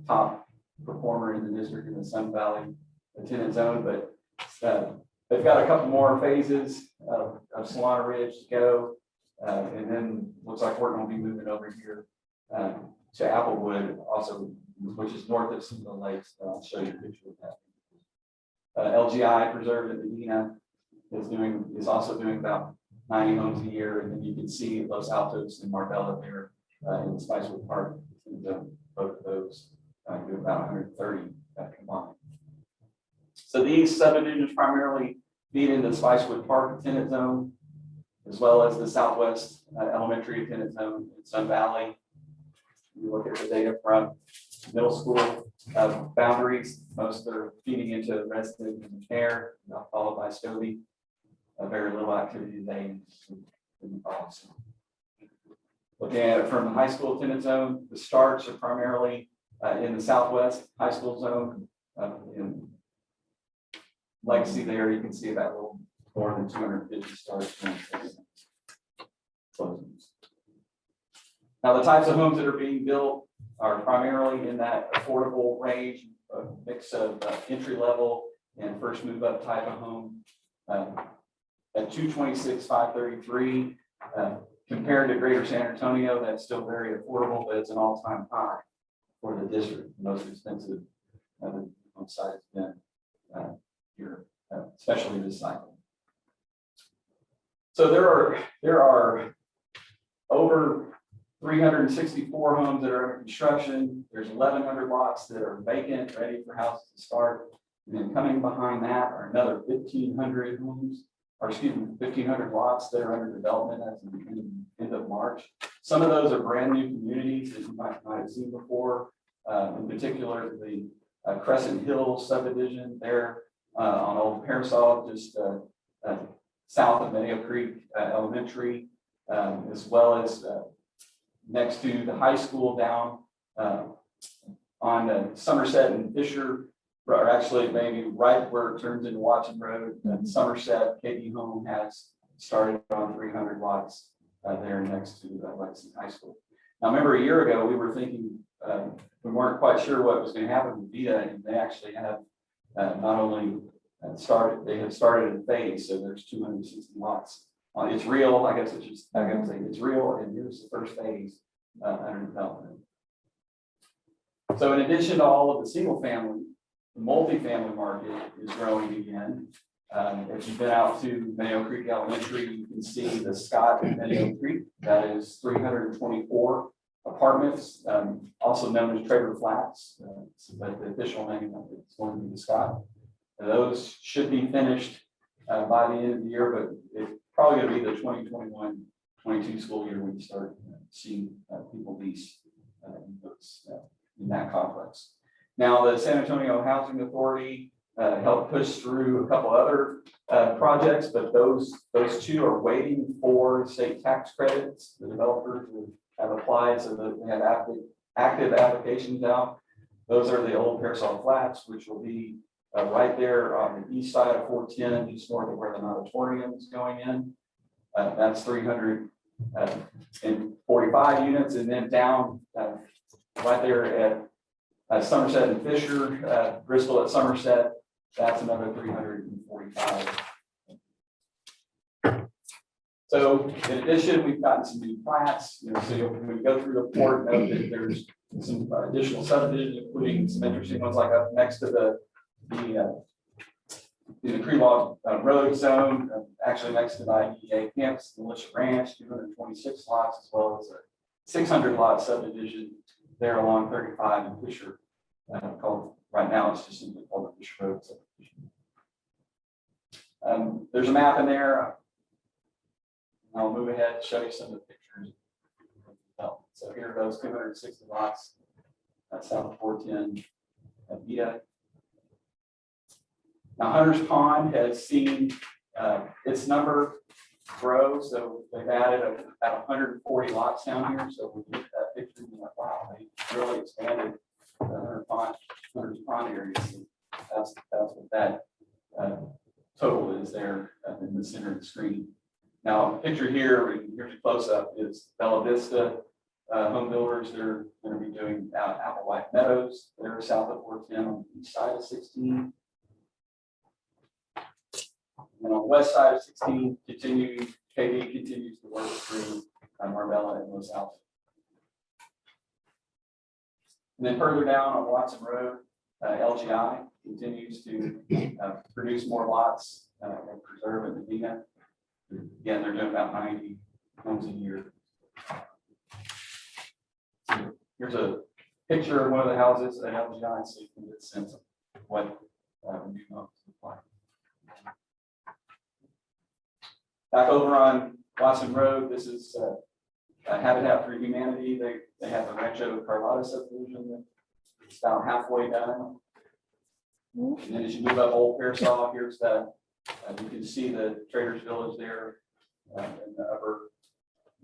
top performer in the district in the Sun Valley attendance zone. But they've got a couple more phases of Solana Ridge to go. And then looks like we're going to be moving over here to Applewood, also, which is north of some of the lakes. I'll show you a picture of that. LGI Preserve at Medina is also doing about 90 homes a year, and then you can see Los Altos and Marbella there in Spicewood Park. Both of those do about 130 combined. So these subdivisions primarily feed into the Spicewood Park attendance zone, as well as the Southwest Elementary attendance zone in Sun Valley. You look at the data from middle school boundaries, most are feeding into resident and care, followed by Stovey. Very little activity today in the policy. Looking at it from the high school attendance zone, the starts are primarily in the Southwest high school zone. In Legacy there, you can see about a little more than 250 starts. Now, the types of homes that are being built are primarily in that affordable range, a mix of entry level and first move up type of home. At 226,533, compared to Greater San Antonio, that's still very affordable, but it's an all-time high for the district. The most expensive home site has been here, especially this cycle. So there are over 364 homes that are under construction. There's 1,100 lots that are vacant, ready for houses to start. And then coming behind that are another 1,500 homes, or excuse me, 1,500 lots that are under development as of the end of March. Some of those are brand new communities that you might have seen before. In particular, the Crescent Hill subdivision there on Old Parasol, just south of Medio Creek Elementary, as well as next to the high school down on Somerset and Fisher, or actually maybe right where it turns into Watson Road. Somerset, KB Home has started on 300 lots there next to Lexington High School. Now, remember a year ago, we were thinking, we weren't quite sure what was going to happen with VITA, and they actually have not only started, they have started in phase, so there's 260 lots. It's real, I guess I can say it's real, and here's the first phase under development. So in addition to all of the single family, the multifamily market is growing again. If you've been out to Meadow Creek Elementary, you can see the Scott at Meadow Creek. That is 324 apartments, also known as trailer flats, but the official name of it's going to be the Scott. And those should be finished by the end of the year, but it's probably going to be the 2021-22 school year when you start seeing people lease in that complex. Now, the San Antonio Housing Authority helped push through a couple other projects, but those two are waiting for state tax credits. The developers have applied, so that they have active applications out. Those are the old Parasol Flats, which will be right there on the east side of 410, just north of where the auditorium is going in. That's 345 units, and then down right there at Somerset and Fisher, Bristol at Somerset, that's another 345. So in addition, we've gotten some new plats. So when we go through the report, note that there's some additional subdivisions, including some interesting ones like up next to the Creewalk Road zone, actually next to the IDEA campus, the Militia Ranch, 226 lots, as well as 600 lot subdivision there along 35 and Fisher, called, right now it's just simply called the Fisher Road subdivision. There's a map in there. I'll move ahead to show you some of the pictures. So here are those 260 lots south of 410 at MEDIO. Now Hunter's Pond has seen its number grow, so they've added about 140 lots down here. So we look at that picture and we're like, wow, they really expanded the Hunter's Pond area. So that's what that total is there in the center of the screen. Now, the picture here, here's a close-up, is Bella Vista home builders. They're going to be doing APPLEWHITE Meadows. They're south of 410 on the east side of 16. And on the west side of 16, KD continues to work through Marbella and Los Altos. And then further down on Watson Road, LGI continues to produce more lots and preserve in Medina. Again, they're doing about 90 homes a year. Here's a picture of one of the houses at LGI, so you can get a sense of what new homes look like. Back over on Watson Road, this is Habitat for Humanity. They have a Rancho Carlota subdivision that's about halfway done. And then as you move up Old Pearsall, here's the, you can see the Traders Village there in the upper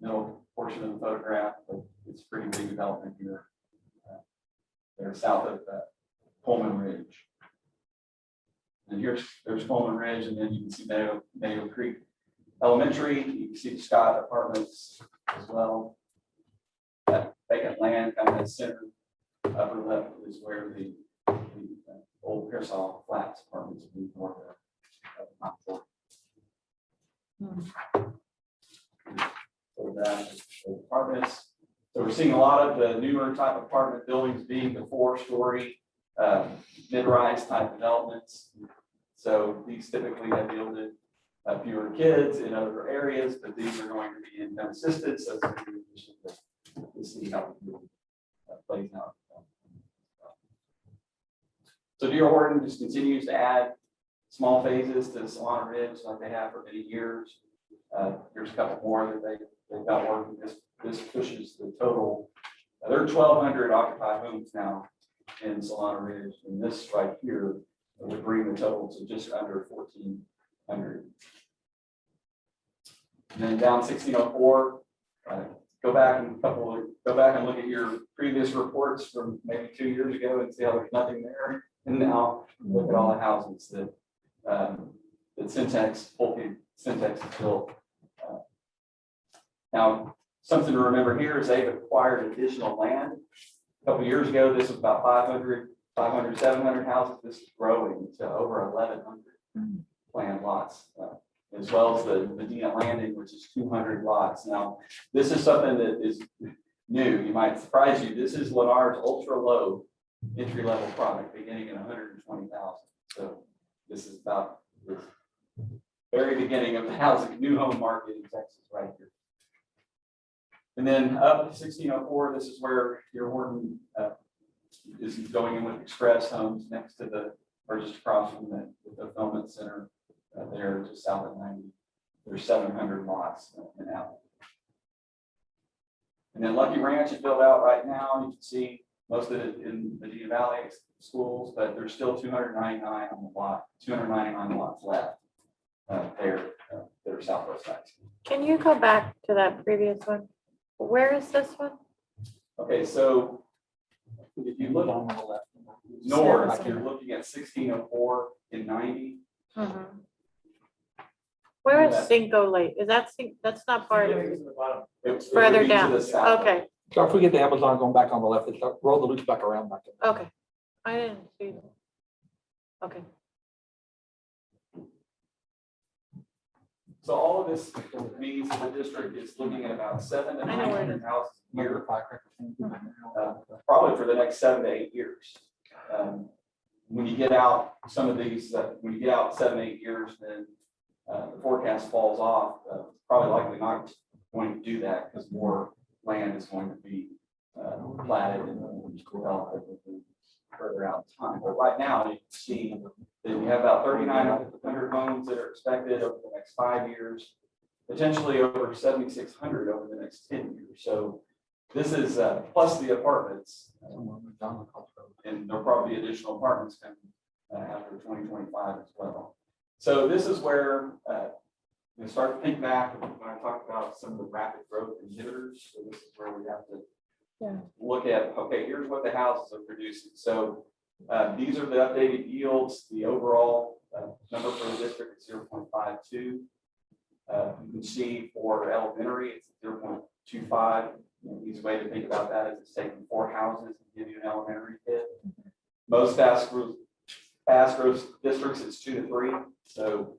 middle portion of the photograph. But it's a pretty big development here. They're south of Coleman Ridge. And there's Coleman Ridge, and then you can see Meadow Creek Elementary. You can see the Scott Apartments as well. That vacant land kind of center upper left is where the Old Pearsall Flats Apartments will be north of. So that apartments. So we're seeing a lot of the newer type apartment buildings being the 4-story mid-rise type developments. So these typically have yielded fewer kids in other areas, but these are going to be income assisted. So it's in addition to see how it plays out. So D.R. Horton just continues to add small phases to the Solana Ridge like they have for many years. Here's a couple more that they've got working. This pushes the total. There are 1,200 occupied homes now in Solana Ridge, and this right here would bring the total to just under 1,400. And then down 1604, go back and look at your previous reports from maybe 2 years ago and see how there's nothing there. And now look at all the houses that Syntax has built. Now, something to remember here is they've acquired additional land. A couple of years ago, this was about 500, 700 houses. This is growing to over 1,100 planned lots, as well as the Medina Landing, which is 200 lots. Now, this is something that is new. You might surprise you. This is Lennar's ultra low entry-level product beginning at 120,000. So this is about the very beginning of the housing new home market in Texas right here. And then up 1604, this is where your Horton is going in with Express Homes next to the, or just across from the fulfillment center there just south of 90. There's 700 lots in Apple. And then Lucky Ranch is built out right now. You can see most of it in the Medina Valley schools, but there's still 299 on the lot, 299 lots left there that are southwest side. Can you go back to that previous one? Where is this one? Okay, so if you look on the left north, you're looking at 1604 and 90. Where is CINCO Lake? Is that that's not part of it? It's Further to down. the south. Okay, Don't forget the Amazon going back on the left. It's roll the loops back around back. okay. I didn't see that. Okay. So all of this means that the district is looking at about 700 to 900 houses a year, probably for the next 7 to 8 years. When you get out some of these, when you get out 7 to 8 years, then the forecast falls off. Probably likely not going to do that because more land is going to be platted and developed further out in time. But right now, you can see that we have about 3,900 homes that are expected over the next 5 years, potentially over 7,600 over the next 10 years. So this is plus the apartments, and there'll probably be additional apartments coming after 2025 as well. So this is where we start to think back when I talked about some of the rapid growth inhibitors. So this is where we have to look at, okay, here's what the houses are producing. So these are the updated yields. The overall number for the district is 0.52. You can see for elementary, it's 0.25. The easy way to think about that is it's taking 4 houses and give you an elementary kid. Most fast growth districts, it's 2 to 3. So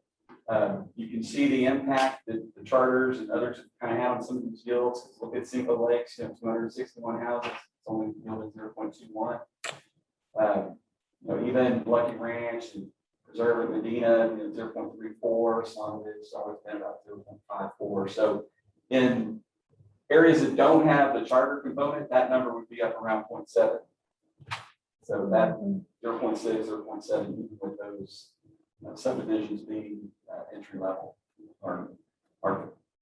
you can see the impact that the charters and others kind of have on some of these yields. Look at CINCO Lakes, 261 houses, it's only yielded 0.21. Even Lucky Ranch and Preserve at Medina, 0.34. Some of it's always been about 0.54. So in areas that don't have the charter component, that number would be up around 0.7. So that 0.6, 0.7, even with those subdivisions being entry level or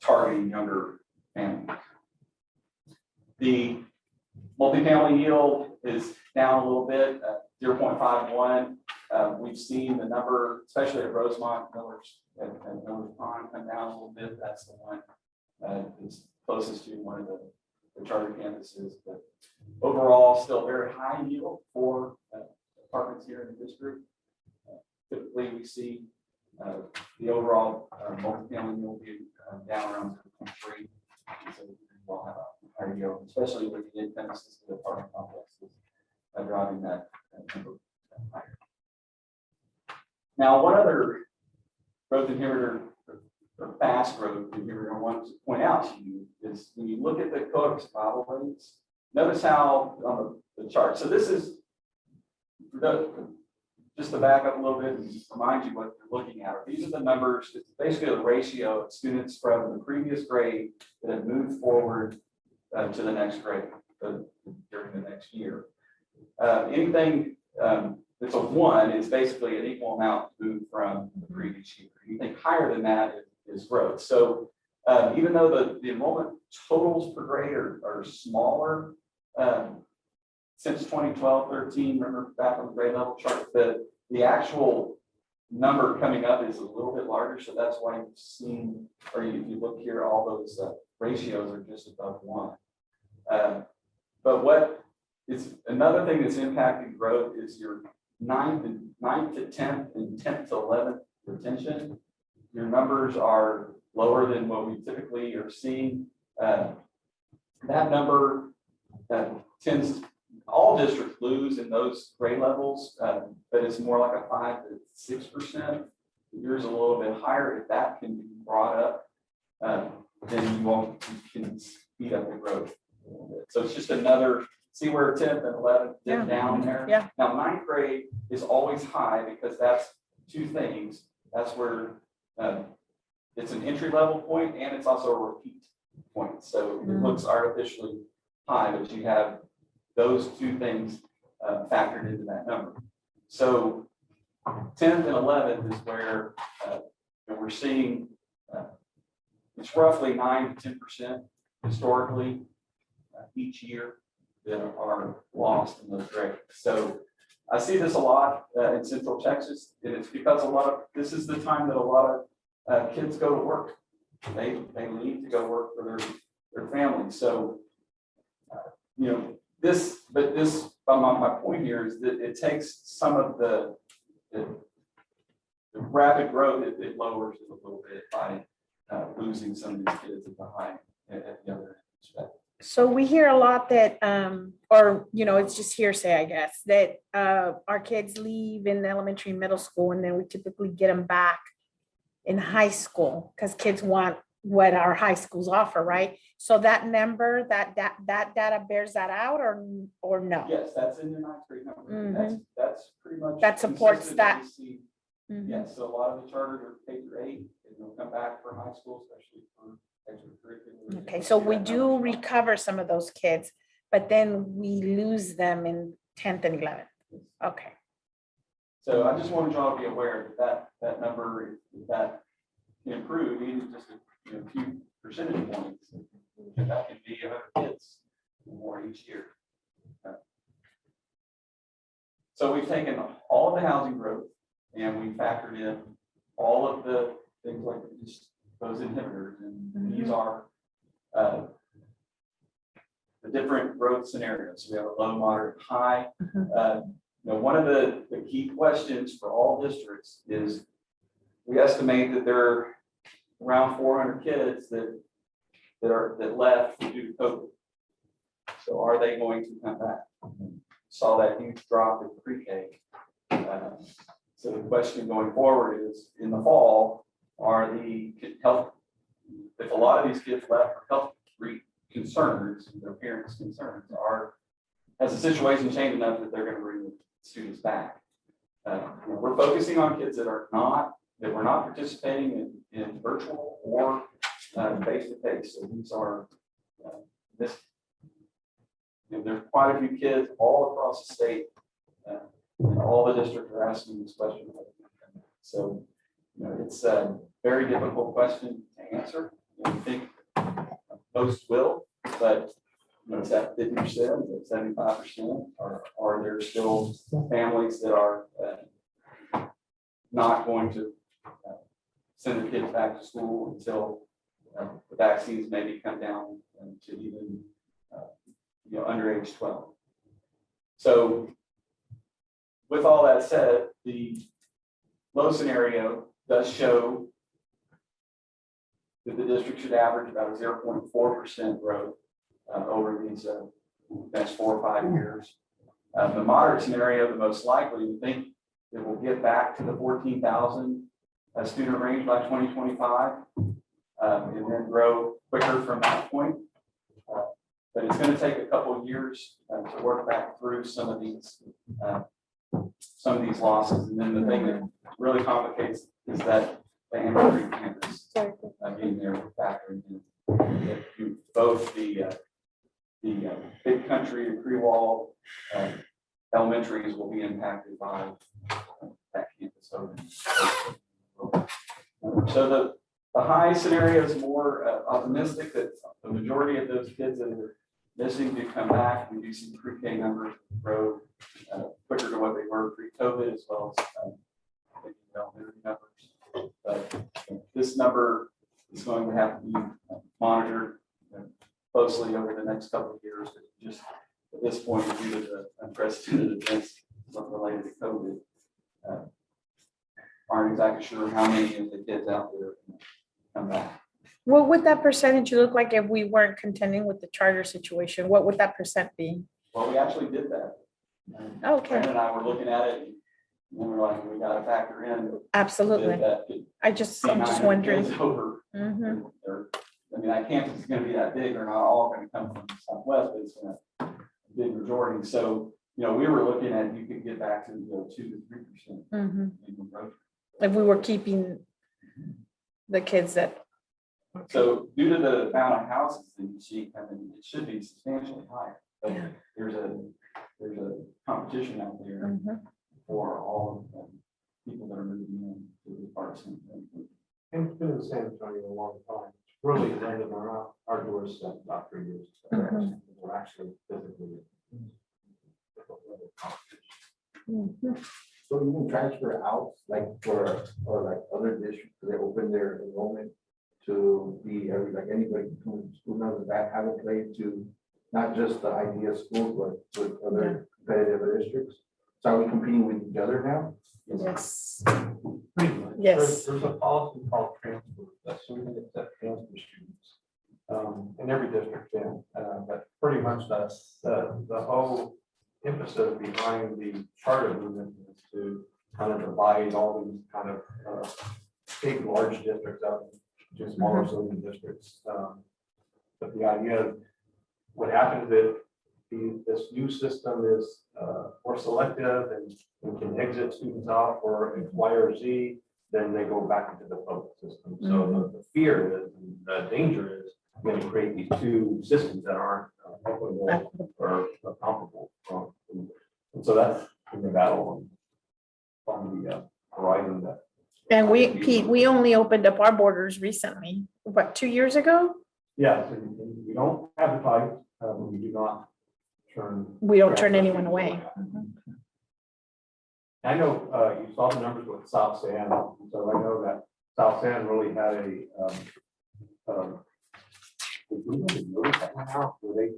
targeting younger families. The multifamily yield is down a little bit, 0.51. We've seen the number, especially at Rosemont, Miller's Pond, come down a little bit. That's the one that's closest to one of the charter campuses. But overall, still very high yield for apartments here in the district. Typically, we see the overall multifamily yield be down around 0.3. So we'll have a higher yield, especially with the income-assisted apartment complexes driving that number higher. Now, one other growth inhibitor, or fast growth inhibitor, I want to point out to you is when you look at the co-survival rates, notice how on the chart. So this is just to back up a little bit and remind you what you're looking at. These are the numbers. It's basically the ratio of students from the previous grade that have moved forward to the next grade during the next year. Anything that's a 1 is basically an equal amount moved from the previous year. Anything higher than that is growth. So even though the enrollment totals per grade are smaller, since 2012-13, remember back on the grade level chart, the actual number coming up is a little bit larger. So that's why you've seen, or if you look here, all those ratios are just above 1. But what is another thing that's impacting growth is your 9th to 10th and 10th to 11th retention. Your numbers are lower than what we typically are seeing. That number tends, all districts lose in those grade levels, but it's more like a 5 to 6%. Yours a little bit higher. If that can be brought up, then you can speed up the growth a little bit. So it's just another, see where 10th and 11th dip down there? Yeah. Now 9th grade is always high because that's 2 things. That's where it's an entry level point and it's also a repeat point. So it looks artificially high, but you have those 2 things factored into that number. So 10th and 11th is where we're seeing it's roughly 9 to 10% historically each year that are lost in those grades. So I see this a lot in Central Texas, and it's because this is the time that a lot of kids go to work. They leave to go work for their families. So my point here is that it takes some of the rapid growth, it lowers it a little bit by losing some of these kids at the high at the other end. So we hear a lot that, or, it's just hearsay, I guess, that our kids leave in elementary and middle school, and then we typically get them back in high school because kids want what our high schools offer, right? So that number, that data bears that out or no? Yes, that's in the 9th grade number. That's pretty much. That supports that. Yes, so a lot of the charters are K through 8, and they'll come back for high school, especially for extracurricular Okay, so we do recover some of those kids, but then we lose them in 10th and 11th. Okay. So I just wanted y'all to be aware that number, that can improve even just a few percentage points. That can be 100 kids more each year. So we've taken all of the housing growth and we factored in all of the things like just those inhibitors, and these are the different growth scenarios. We have a low, moderate, high. One of the key questions for all districts is we estimate that there are around 400 kids that left due to COVID. So are they going to come back? Saw that huge drop in pre-K. So the question going forward is, in the fall, are the health, if a lot of these kids left for health concerns, their parents' concerns, has the situation changed enough that they're going to bring the students back? We're focusing on kids that were not participating in virtual or face-to-face. So these are there's quite a few kids all across the state, and all the districts are asking this question. So, it's a very difficult question to answer. I think most will, but it's at 50%, 75%. Are there still families that are not going to send their kids back to school until the vaccines maybe come down to even under age 12. So with all that said, the low scenario does show that the district should average about a 0.4% growth over these next 4 or 5 years. The moderate scenario, the most likely, we think that we'll get back to the 14,000 student range by 2025, and then grow quicker from that point. But it's going to take a couple of years to work back through some of these losses. And then the thing that really complicates is that the Amber campus being there factoring in both the Big Country and Crewall elementaries will be impacted by that campus opening. So the high scenario is more optimistic that the majority of those kids that are missing do come back. We do see pre-K numbers grow quicker to what they were pre-COVID, as well as elementary numbers. But this number is going to have to be monitored closely over the next couple of years. Just at this point, due to the unprecedented events related to COVID, aren't exactly sure how many of the kids out there come back. What would that percentage look like if we weren't contending with the charter situation? What would that percent be? Well, we actually did that. Okay. Brandon and I were looking at it, and we were like, we got to factor in. Absolutely. I'm just wondering. Over. I mean, that campus is going to be that big. They're not all going to come from the Southwest, but it's going to be a big majority. So, we were looking at, you could get back to 2 to 3%. If we were keeping the kids that. So due to the amount of houses that you see, it should be substantially higher. But there's a competition out there for all of the people that are moving in to the parks. And it's been in San Antonio a long time. It's really landed on our doorstep about 3 years. We're actually physically. So you can transfer out like or like other districts, they open their enrollment to be like anybody can come to school now that have a play to not just the idea school, but with other competitive districts. So are we competing with each other now? Yes. Pretty much. Yes. There's a policy called transfer. That's so we can accept transfer students in every district. But pretty much that's the whole emphasis behind the charter movement is to kind of divide all these kind of big, large districts up to smaller zoning districts. But the idea of what happens if this new system is more selective and can exit students off for X, Y, or Z, then they go back into the public system. So the fear is, and the danger is going to create these two systems that aren't equitable or comparable. And so that's the battle on the horizon that. And Pete, we only opened up our borders recently, what, 2 years ago? Yes, and we don't advertise, we do not turn. We don't turn anyone away. I know you saw the numbers with South San, so I know that South San really had a did we really notice that one out where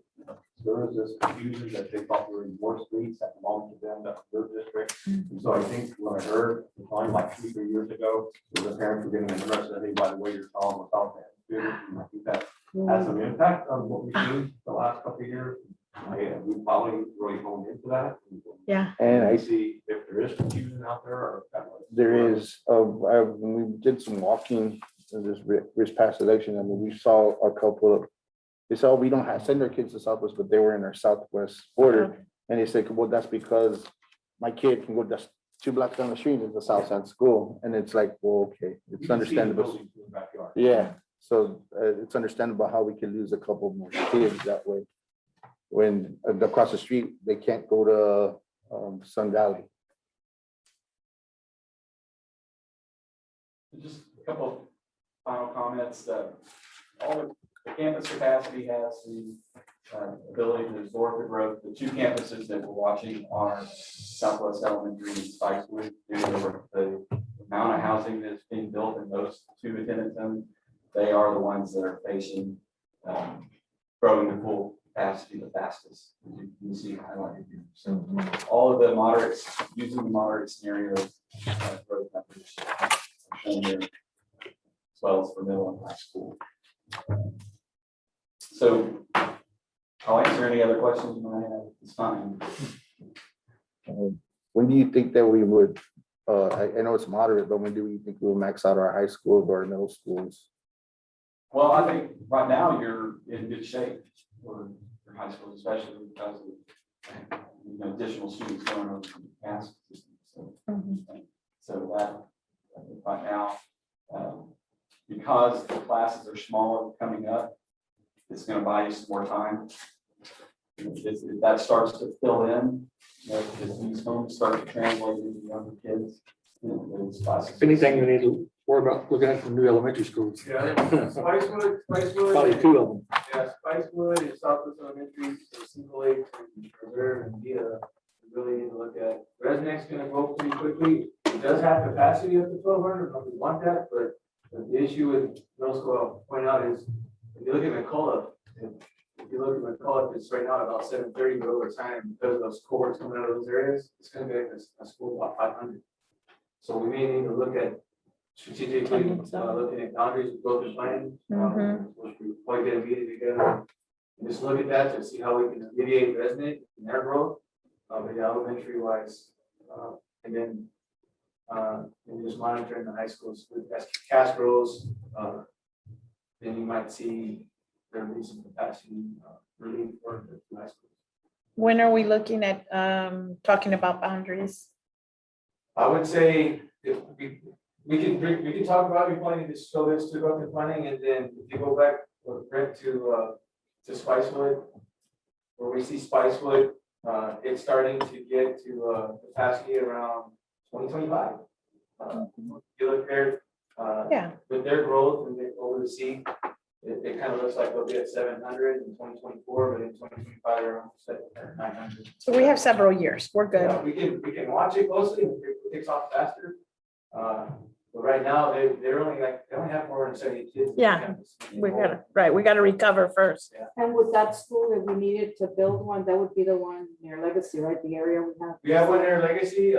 there was this confusion that they thought there were more streets that belonged to them, that were their district. And so I think what I heard, at the time, like 2 or 3 years ago, was the parents were getting interested, hey, by the way, your child was South San. And I think that has some impact on what we've seen the last couple of years. We probably really honed into that. Yeah. And I see if there is confusion out there or. there is, when we did some walking this past election, I mean, we saw a couple of, they said, we don't send our kids to Southwest, but they were in our Southwest border. And they said, well, that's because my kid can go just 2 blocks down the street is the South San school. And it's like, well, okay, it's understandable. Yeah, so it's understandable how we can lose a couple more kids that way. When across the street, they can't go to Sun Valley. Just a couple of final comments. All the campus capacity has the ability to absorb the growth. The 2 campuses that we're watching are Southwest Elementary and Spicewood. Due to the amount of housing that's being built in those 2 attendance zones, they are the ones that are facing growing the full capacity the fastest, as you can see highlighted here. So all of the moderates, using the moderate scenarios, growth numbers are shown here, as well as for middle and high school. So I'll answer any other questions you might have. It's fine. When do you think that we would, I know it's moderate, but when do we think we'll max out our high schools or our middle schools? Well, I think right now you're in good shape for your high schools, especially because of additional students going over the campus system. So that I think right now, because the classes are smaller coming up, it's going to buy you some more time. If that starts to fill in, if these homes start to translate into younger kids, those classes. If anything, we need to worry about looking at some new elementary schools. Yeah, Spicewood. Probably 2 of them. Yeah, Spicewood and Southwest Elementary, CINCO and Reserve and MEDIO, we really need to look at. Resnick's gonna go pretty quickly. It does have capacity up to 1,200, but we want that, but the issue with middle school, I'll point out is, if you look at McCullough, it's right now about 730, but over time, because of those cohorts coming out of those areas, it's gonna be like a school about 500. So we may need to look at strategically, looking at boundaries of growth and planning. Which we probably get a meeting together and just look at that to see how we can alleviate Resnick and their growth, but yeah, elementary wise, and then just monitoring the high schools. As CAS grows, then you might see there be some capacity relief for the high schools. When are we looking at talking about boundaries? I would say if we can talk about, we probably need to show this to growth and planning, and then if you go back Brent to Spicewood, where we see Spicewood, it's starting to get to capacity around 2025. You look there, with their growth and over the sea, it kind of looks like they'll be at 700 in 2024, but in 2025 they're almost at 900. So we have several years. We're good. Yeah, we can watch it closely. It takes off faster. But right now they only have 470 kids. Yeah, we gotta recover first. Yeah. And with that school, if we needed to build one, that would be the one near Legacy, right? The area we have. We have one near Legacy.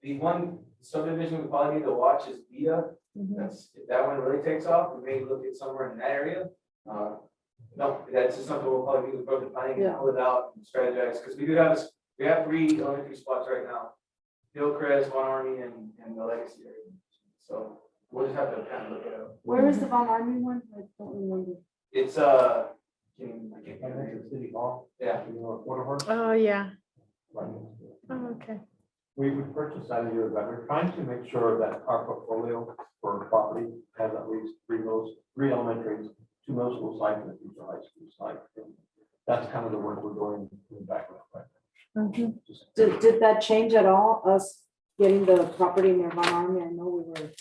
The one subdivision we probably need to watch is MEDIO. If that one really takes off, we may look at somewhere in that area. No, that's just something we'll probably do with growth and planning and pull it out and strategize, because we have 3 elementary spots right now: Hillcrest, Von Army, and the Legacy area. So we'll just have to kind of look it up. Where is the Von Army one? I don't remember. It's I can't remember the city hall. Yeah. Oh, yeah. Oh, okay. We purchased that a year ago. We're trying to make sure that our portfolio for property has at least 3 elementaries, two middle school sites and a future high school site. And that's kind of the work we're doing in the background right now. Mhm. Just- Did that change at all, us getting the property near Von Army? I know we were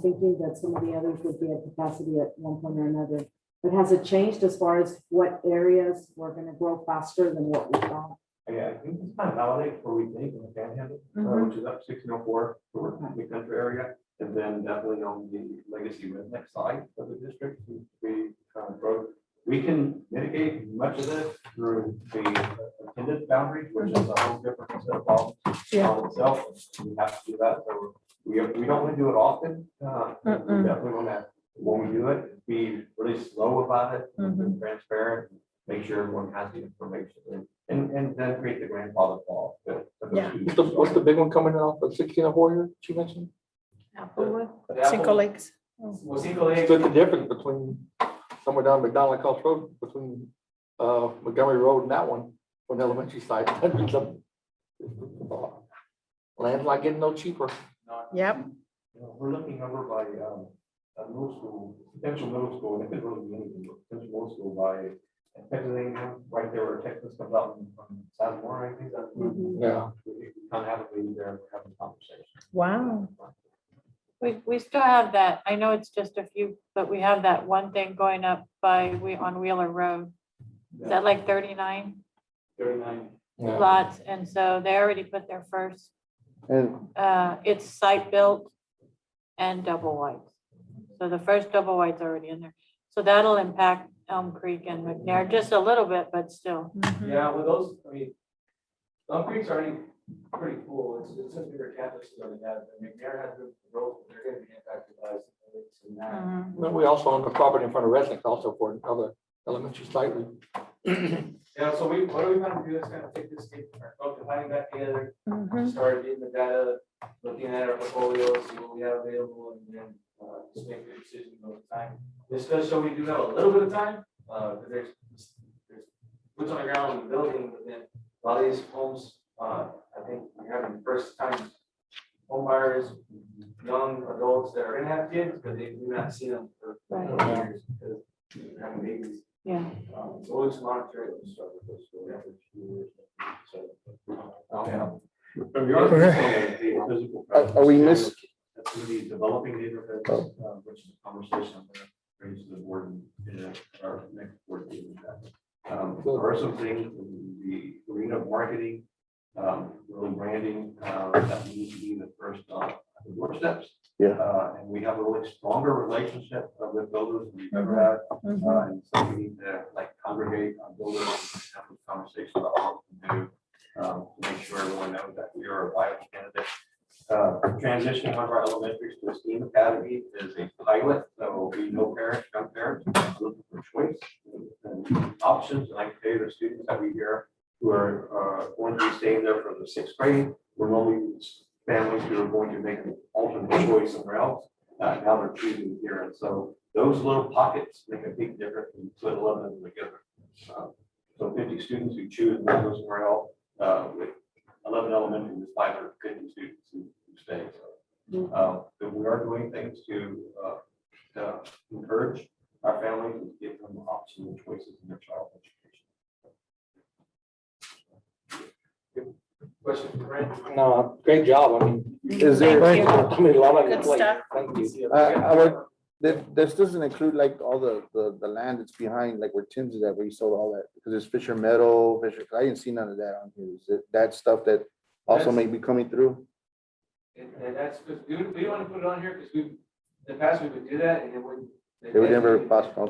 thinking that some of the others would be at capacity at one point or another. But has it changed as far as what areas were gonna grow faster than what we thought? Yeah, I think it's kind of validated where we think in the Panhandle, which is up 1604 toward the country area. And then definitely on the legacy redneck side of the district, we kind of grow. We can mitigate much of this through the attendance boundaries, which is a whole different set of problems on itself. We have to do that. So we don't want to do it often. We definitely want to, when we do it, be really slow about it, and transparent, make sure everyone has the information, and then create the grandfather clause. What's the big one coming off of 1604 here, she mentioned? Applewood. Cinco Lakes. Well, Cinco Lakes, So the difference between somewhere down McDonald Cross Road, between Montgomery Road and that one, on the elementary side. Land's not getting no cheaper. Yep. We're looking over by a middle school, potential middle school, and it could really be anything, but potential middle school by Pennsylvania, right there where Texas comes out from Southmore, I think that's. Yeah. We kind of have a meeting there, we're having a conversation. Wow. We still have that. I know it's just a few, but we have that one thing going up on Wheeler Road. Is that like 39 39. Yeah. lots? And so they already put their first, And it's site built and double wides. So the first double wide's already in there. So that'll impact Elm Creek and McNair just a little bit, but still. yeah, with those, I mean, Elm Creek's already pretty full. It's a bigger campus than we have. I mean, McNair has the growth, they're gonna be impacted by Cinco Lakes and that. Mhm. Then we also own the property in front of Residence also for another elementary site. Yeah, so what we want to do is kind of take this, our folks combining that together, start getting the data, looking at our portfolio, see what we have available, and then just make the decision over time. This does show we do have a little bit of time, because there's boots on the ground in the building, but then a lot of these homes, I think we're having first time home buyers, young adults that are gonna have kids, but they do not see them for years because they're having babies. Yeah. So we'll just monitor it and start with those for the average years. So, From your perspective, the physical presence, Are we miss- That's going to be developing neighborhoods, which is a conversation I'm going to bring to the board in our next board meeting. There are some things in the arena of marketing, really branding, that need to be the first doorsteps. And we have a really stronger relationship with builders than we've ever had. And so we need to like congregate on builders and have a conversation about what we can do to make sure everyone knows that we are a viable candidate. Transitioning one of our elementaries to a STEAM academy is a pilot, so we know parents, young parents, looking for choice and options. And I can tell you the students that we hear who are going to be staying there for the 6th grade, we're normally families who are going to make an alternate choice somewhere else. Now they're choosing here. And so those little pockets make a big difference in 11 of them together. So 50 students who choose to go somewhere else, with 11 elementary, with 550 students who stay. So we are doing things to encourage our families and give them options and choices in their child education. Question for Brent? No, great job. I mean, is there, Thank you. I mean, a lot on your Good plate. stuff. Thank you. I would, this doesn't include like all the land that's behind, like where Tim's is at, where you sold all that, because there's Fisher Meadow, I didn't see none of that on here. Is it that stuff that also may be coming through? And that's because we don't want to put it on here because in the past we would do that and it wouldn't. They would never postpone.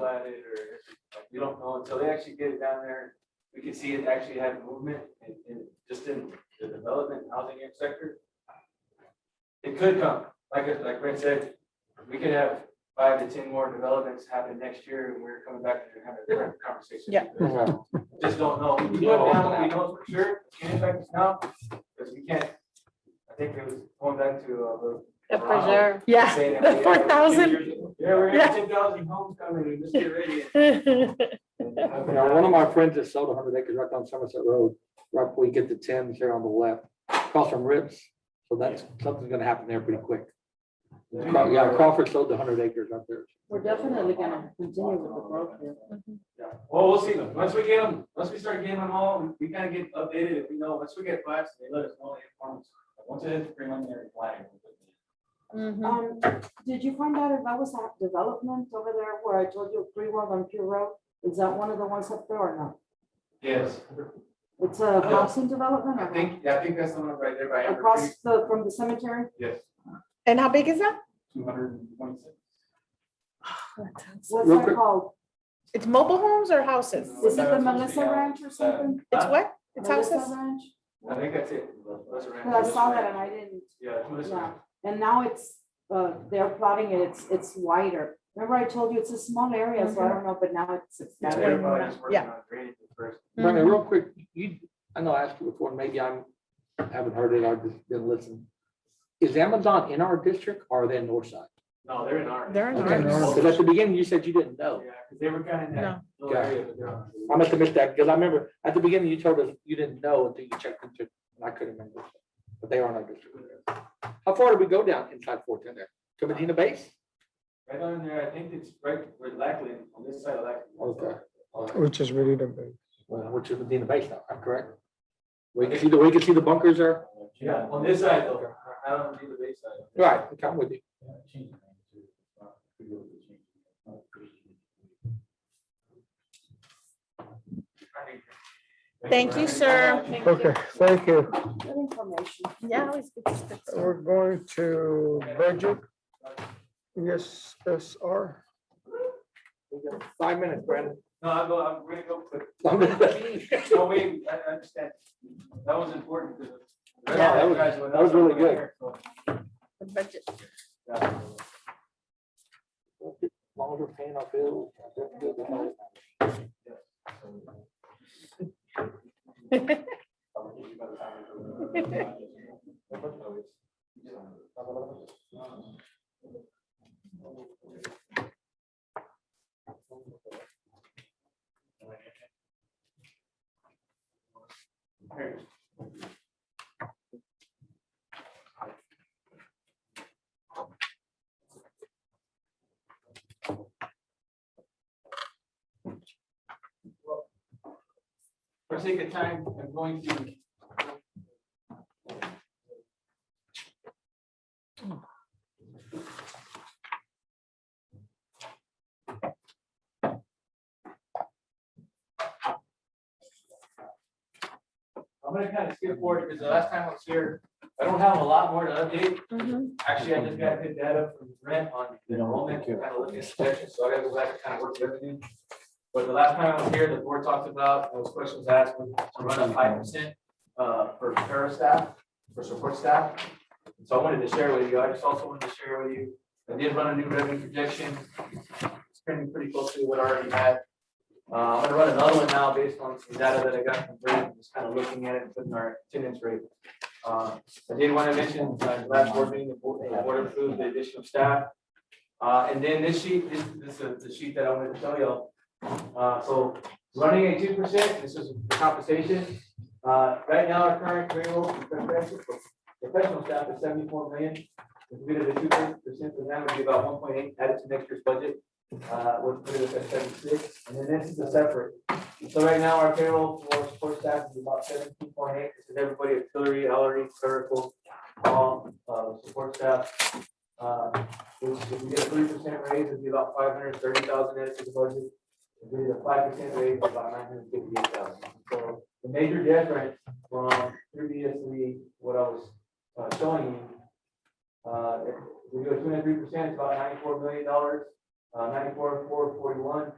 We don't know until they actually get it down there. We can see it actually have movement and just in the development housing sector. It could come, like Brent said, we could have 5 to 10 more developments happen next year and we're coming back and having a different conversation. Yeah. Just don't know. We do it now, we know for sure, can't affect us now, because we can't. I think it was going back to The preserve. Yeah, saying that the we have 4,000. 10 years ago. Yeah, we're gonna have 10,000 homes coming and just get ready. One of my friends just sold 100 acres right down Somerset Road, right before you get to Tim's here on the left, across from Rips. So that's, something's gonna happen there pretty quick. Yeah, Crawford sold the 100 acres up there. We're definitely gonna continue with the growth here. Yeah. Well, we'll see them. Once we get them, once we start getting them all, we kind of get updated. If we know, once we get flags, they let us know. They inform us. Once it is preliminary flag. Did you find out if that was a development over there where I told you Greenwald on Pure Road? Is that one of the ones up there or not? Yes. It's a housing development or I think that's the one right there by not? Amber Across Creek. from the cemetery? Yes. And how big is that? 226. What's Real that quick. called? It's mobile homes or houses? Is it the Melissa Ranch or something? It's what? It's Melissa houses? Ranch? I think that's it. That's right. 'Cause I saw that and I didn't, Yeah, Melissa. yeah. And now it's, they're plotting it, it's wider. Remember I told you it's a small area, so I don't know, but now it's Yeah, expanded. they're probably just working Yeah. on drainage at first. Brandon, real quick, I know I asked you before, and maybe I haven't heard it, I've just been listening. Is Amazon in our district or are they in Northside? No, they're in our. They're in Okay, ours. because at the beginning you said you didn't know. Yeah, because they were kind of in that little Okay. area, but they're on. I must have missed that, because I remember at the beginning you told us you didn't know until you checked into it, and I couldn't remember. But they are in our district. How far do we go down inside 410 there? To Medina Base? Right on there, I think it's right where Lackland, on this side of Lackland. Okay. Which is really the big. Well, which is Medina Base now, I'm correct? We can see the bunkers there? Yeah, on this side though, I don't see the base side. Right, okay, I'm with you. Thank you, sir. Okay, thank you. Good information. Yeah, always good to stick. We're going to budget. Yes, SR. We got 5 minutes, Brandon. No, I'm gonna go quick. I'm gonna- No, wait, I understand. That was important because. the rest Yeah, of that you guys was- were that was not really good. here, so, The budget. yeah. As long as we're paying our bills. that's good, that's all that For sake of time, I'm going to. I'm gonna kind of skip forward because the last time I was here, I don't have a lot more to update. Actually, I just got good data from Brent on the enrollment, kind of looking at suggestions, so I gotta go back and kind of work with everything. But the last time I was here, the board talked about, those questions asked, to run a 5% for para staff, for support staff. So I wanted to share with you, I just also wanted to share with you, I did run a new revenue projection. It's pretty close to what I already had. I'm gonna run another one now based on some data that I got from Brent, just kind of looking at it and putting our attendance rate. I did want to mention, last board meeting, the board approved the addition of staff. And then this sheet, this is the sheet that I wanted to tell y'all. So running at 2%, this is the compensation. Right now, our current payroll for professional staff is 74 million. If we did a 2%, then that would be about 1.8 added to next year's budget. We'll put it at 76, and then this is a separate. So right now, our payroll for support staff is about 17.8. This is everybody auxiliary, hourly, clerical, all support staff. Which if we get a 3% raise, it'd be about 530,000 added to the budget. If we did a 5% raise, it's about 958,000. So the major difference from previously what I was showing you, if we do a 2.3%, it's about $94 million. 94,441,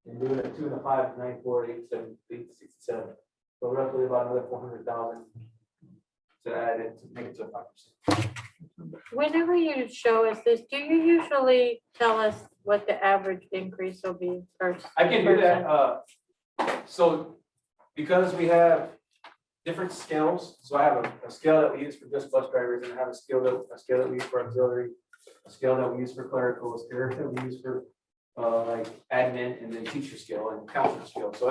and doing a 2 and a 5, 94,867. So roughly about another 400,000 to add it to make it to 5%. Whenever you show us this, do you usually tell us what the average increase will be first? I can do that. So because we have different scales, so I have a scale that we use for just bus drivers, and I have a scale that we use for auxiliary, a scale that we use for clerical, a scale that we use for like admin, and then teacher scale and counselor scale. So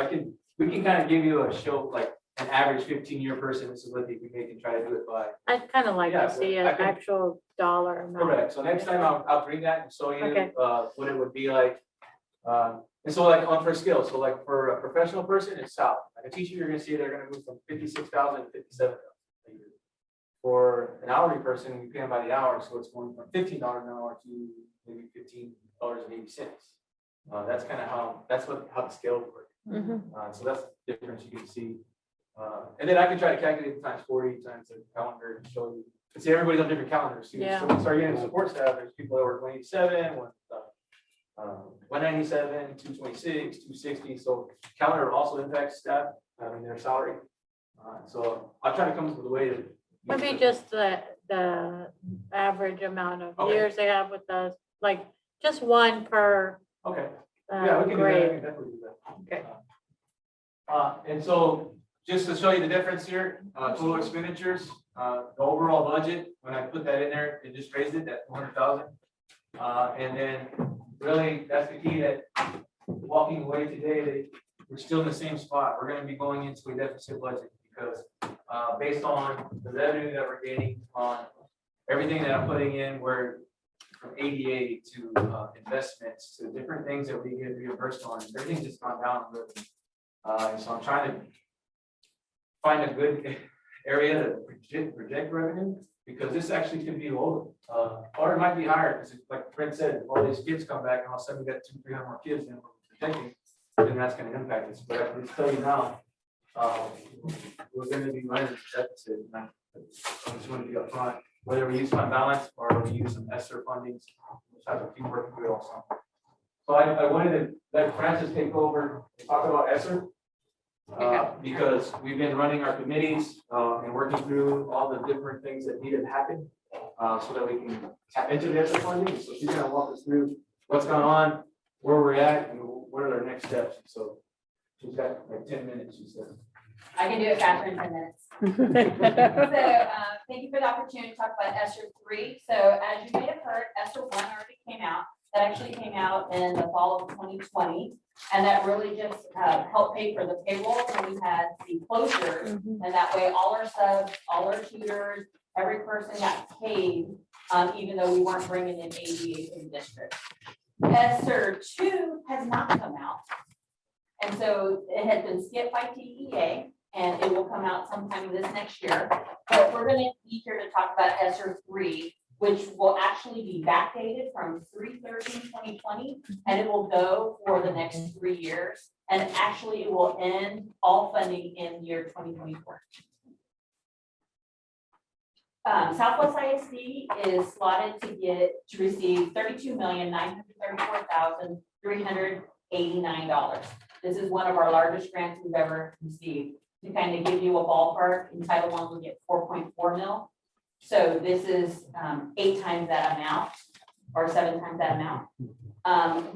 we can kind of give you a show, like an average 15-year person, this is what they'd be making, try to do it by. I'd kind of like Yeah, to see I an can- actual dollar amount. Correct, so next time I'll bring that and show you, Okay. what it would be like. And so like on for skill, so like for a professional person, it's salary. Like a teacher, you're gonna see they're gonna move from 56,000 to 57,000 a year. For an hourly person, we pay them by the hour, so it's going from $15 an hour to maybe $15.80. That's kind of how the scale works. Mhm. So that's the difference you can see. And then I can try to calculate the times 40 times the calendar and show you. And see, everybody's on different calendars. too. Yeah. So when we start getting support staff, there's people that work 187, 197, 226, 260. So calendar also impacts staff, their salary. So I'll try to come up with a way to. Maybe just the average amount of Okay. years they have with us, like just one per Okay. Yeah, we can do that. I grade. can definitely do that. Okay. And so just to show you the difference here, total expenditures, the overall budget, when I put that in there, it just raised it at 200,000. And then really, that's the key, that walking away today, that we're still in the same spot. We're gonna be going into a deficit budget because based on the revenue that we're gaining on everything that I'm putting in, we're from ADA to investments to different things that we get reimbursed on, everything's just gone down. And so I'm trying to find a good area to project revenue, because this actually could be lower, or it might be higher, because like Fred said, if all these kids come back and all of a sudden we got 200-300 more kids than we're projecting, then that's going to impact us. But I can tell you now, we're going to be running a deficit. And I just want to be upfront, whether we use fund balance or we use some ESSER fundings, which has a few work to do also. So I wanted to let Francis take over and talk about ESSER. Because we've been running our committees and working through all the different things that need to happen so that we can tap into the ESSER funding. So she's gonna walk us through what's going on, where we're at, and what are our next steps. So she's got like 10 minutes, she said. I can do it faster in 10 minutes. So thank you for the opportunity to talk about ESSER 3. So as you may have heard, ESSER 1 already came out. That actually came out in the fall of 2020. And that really just helped pay for the payroll when we had the closures. And that way, all our subs, all our tutors, every person got paid, even though we weren't bringing in ADA to the district. ESSER 2 has not come out. And so it has been skipped by TEA, and it will come out sometime this next year. But we're going to be here to talk about ESSER 3, which will actually be backdated from 3/13/2020, and it will go for the next 3 years. And actually, it will end all funding in year 2024. Southwest ISD is slotted to receive $32,934,389. This is one of our largest grants we've ever received. To kind of give you a ballpark, in Title I, we get 4.4 mil. So this is 8 times that amount, or 7 times that amount.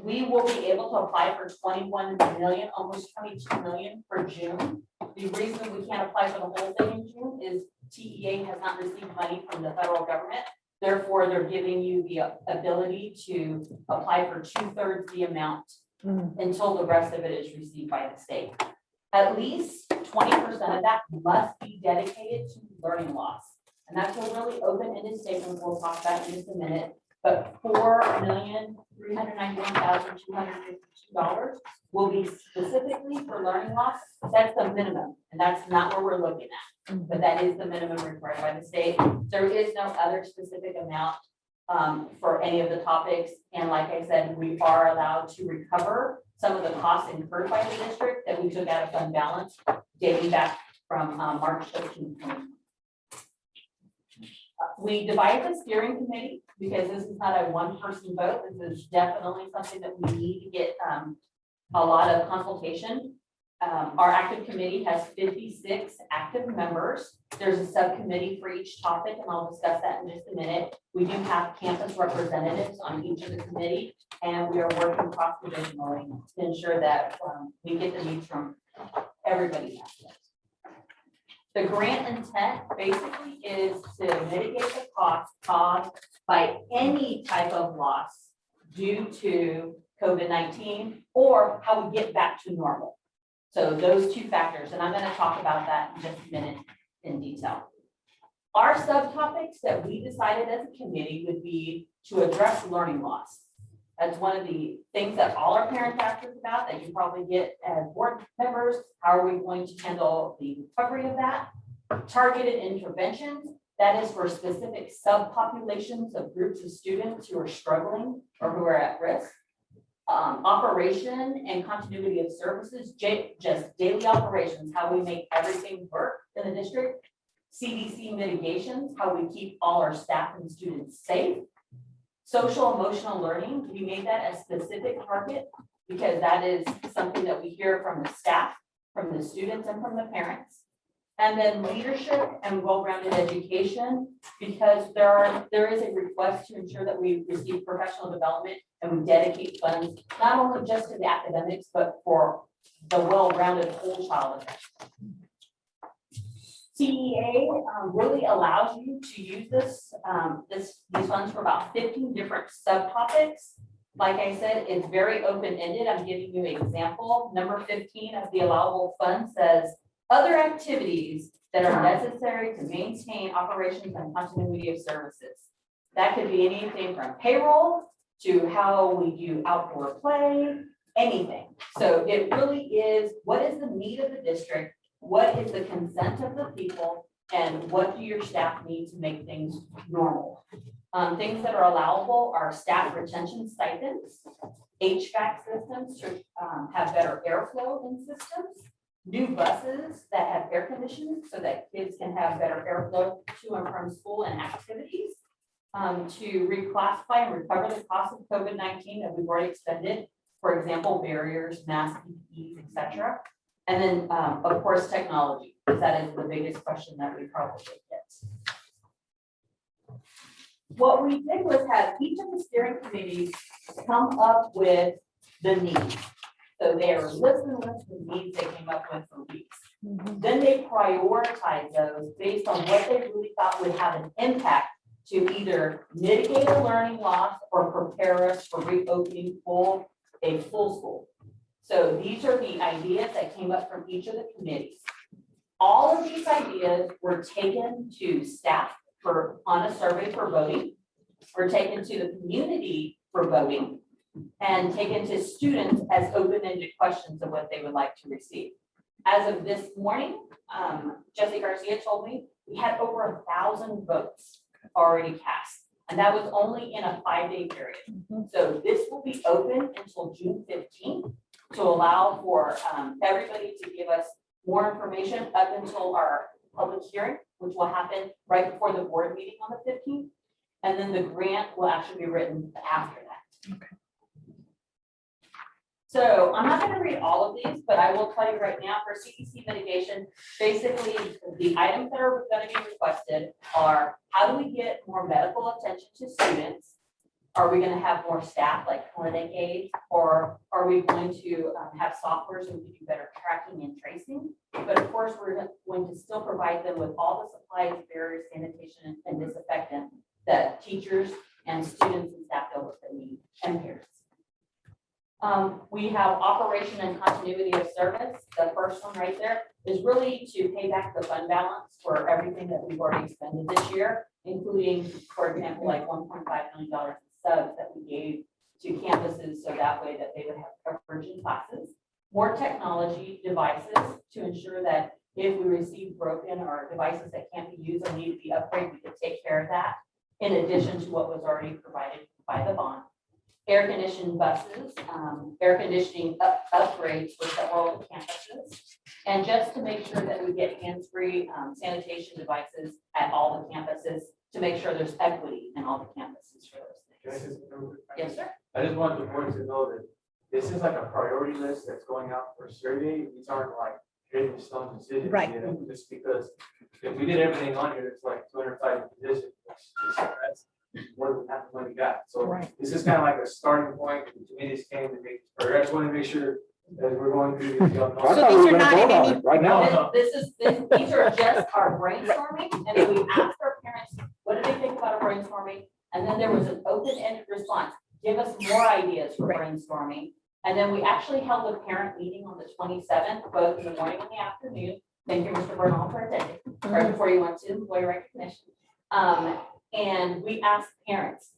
We will be able to apply for 21 million, almost 22 million for June. The reason we can't apply for the whole thing in June is TEA has not received money from the federal government. Therefore, they're giving you the ability to apply for 2/3 the amount until the rest of it is received by the state. At least 20% of that must be dedicated to learning loss. And that's a really open-ended statement we'll talk about in just a minute. But $4,391,252 will be specifically for learning loss. That's the minimum, and that's not where we're looking at. But that is the minimum required by the state. There is no other specific amount for any of the topics. And like I said, we are allowed to recover some of the costs incurred by the district that we took out of fund balance dating back from March 13th. We divided the steering committee because this is not a one-person vote. This is definitely something that we need to get a lot of consultation. Our active committee has 56 active members. There's a subcommittee for each topic, and I'll discuss that in just a minute. We do have campus representatives on each of the committee, and we are working cross-divisionally to ensure that we get the needs from everybody. The grant intent basically is to mitigate the cost caused by any type of loss due to COVID-19 or how we get back to normal. So those two factors, and I'm going to talk about that in just a minute in detail. Our subtopics that we decided as a committee would be to address learning loss. That's one of the things that all our parents ask us about, that you probably get as board members. How are we going to handle the recovery of that? Targeted interventions, that is for specific subpopulations of groups of students who are struggling or who are at risk. Operation and continuity of services, just daily operations, how we make everything work in the district. CDC mitigations, how we keep all our staff and students safe. Social emotional learning, we made that a specific target because that is something that we hear from the staff, from the students, and from the parents. And then leadership and well-rounded education, because there is a request to ensure that we receive professional development and we dedicate funds, not only just to the academics, but for the well-rounded whole child. CEA really allows you to use these funds for about 15 different subtopics. Like I said, it's very open-ended. I'm giving you an example. Number 15 of the allowable fund says, other activities that are necessary to maintain operations and continuity of services. That could be anything from payroll to how we do outdoor play, anything. So it really is, what is the need of the district? What is the consent of the people? And what do your staff need to make things normal? Things that are allowable are staff retention stipends, HVAC systems to have better airflow in systems, new buses that have air conditioning so that kids can have better airflow to and from school and activities, to reclassify and recover the cost of COVID-19 that we've already expended, for example, barriers, masks, PPEs, etc. And then, of course, technology, because that is the biggest question that we probably get. What we did was have each of the steering committees come up with the needs. So they are listing of needs they came up with for weeks. Then they prioritize those based on what they really thought would have an impact to either mitigate a learning loss or prepare us for reopening a full school. So these are the ideas that came up from each of the committees. All of these ideas were taken to staff on a survey for voting, were taken to the community for voting, and taken to students as open-ended questions of what they would like to receive. As of this morning, Jesse Garcia told me we had over 1,000 votes already cast, and that was only in a 5-day period. So this will be open until June 15th to allow for everybody to give us more information up until our public hearing, which will happen right before the board meeting on the 15th. And then the grant will actually be written after that. Okay. So I'm not going to read all of these, but I will tell you right now for CDC mitigation, basically the items that are going to be requested are, how do we get more medical attention to students? Are we going to have more staff like clinic aides, or are we going to have software so we can do better tracking and tracing? But of course, we're going to still provide them with all the supplies, barriers, sanitation, and disinfectant that teachers and students and staff know what they need, and parents. We have operation and continuity of service. The first one right there is really to pay back the fund balance for everything that we've already expended this year, including, for example, like $1.5 million in subs that we gave to campuses so that way that they would have coverage in classes. More technology devices to ensure that if we receive broken or devices that can't be used or need to be upgraded, we can take care of that, in addition to what was already provided by the bond. Air conditioned buses, air conditioning upgrades for several campuses, and just to make sure that we get hands-free sanitation devices at all the campuses to make sure there's equity in all the campuses for those things. Yes, sir. I just want the board to know that this is like a priority list that's going out for survey. These aren't like hidden stone decisions. Right. You know, just because if we did everything on here, it's like 205 positions. That's more than half the money we got. So Right. this is kind of like a starting point. The committees came to make, or I just want to make sure that we're going through this. I thought we were gonna vote on it right now. No. These are just our brainstorming, and then we asked our parents, what did they think about our brainstorming? And then there was an open-ended response. Give us more ideas for brainstorming. And then we actually held a parent meeting on the 27th, both in the morning and the afternoon. Thank you, Mr. Bernal, for attending, right before you went to employee recognition. And we asked parents,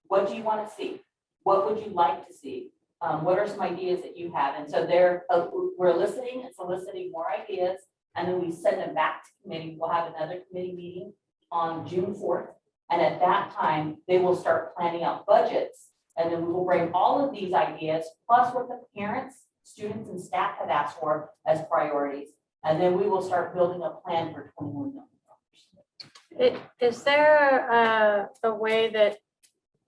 what do you want to see? What would you like to see? What are some ideas that you have? And so we're listening and soliciting more ideas, and then we send them back to committee. We'll have another committee meeting on June 4th. And at that time, they will start planning out budgets. And then we will bring all of these ideas, plus what the parents, students, and staff have asked for as priorities. And then we will start building a plan for $21 million. Is there a way that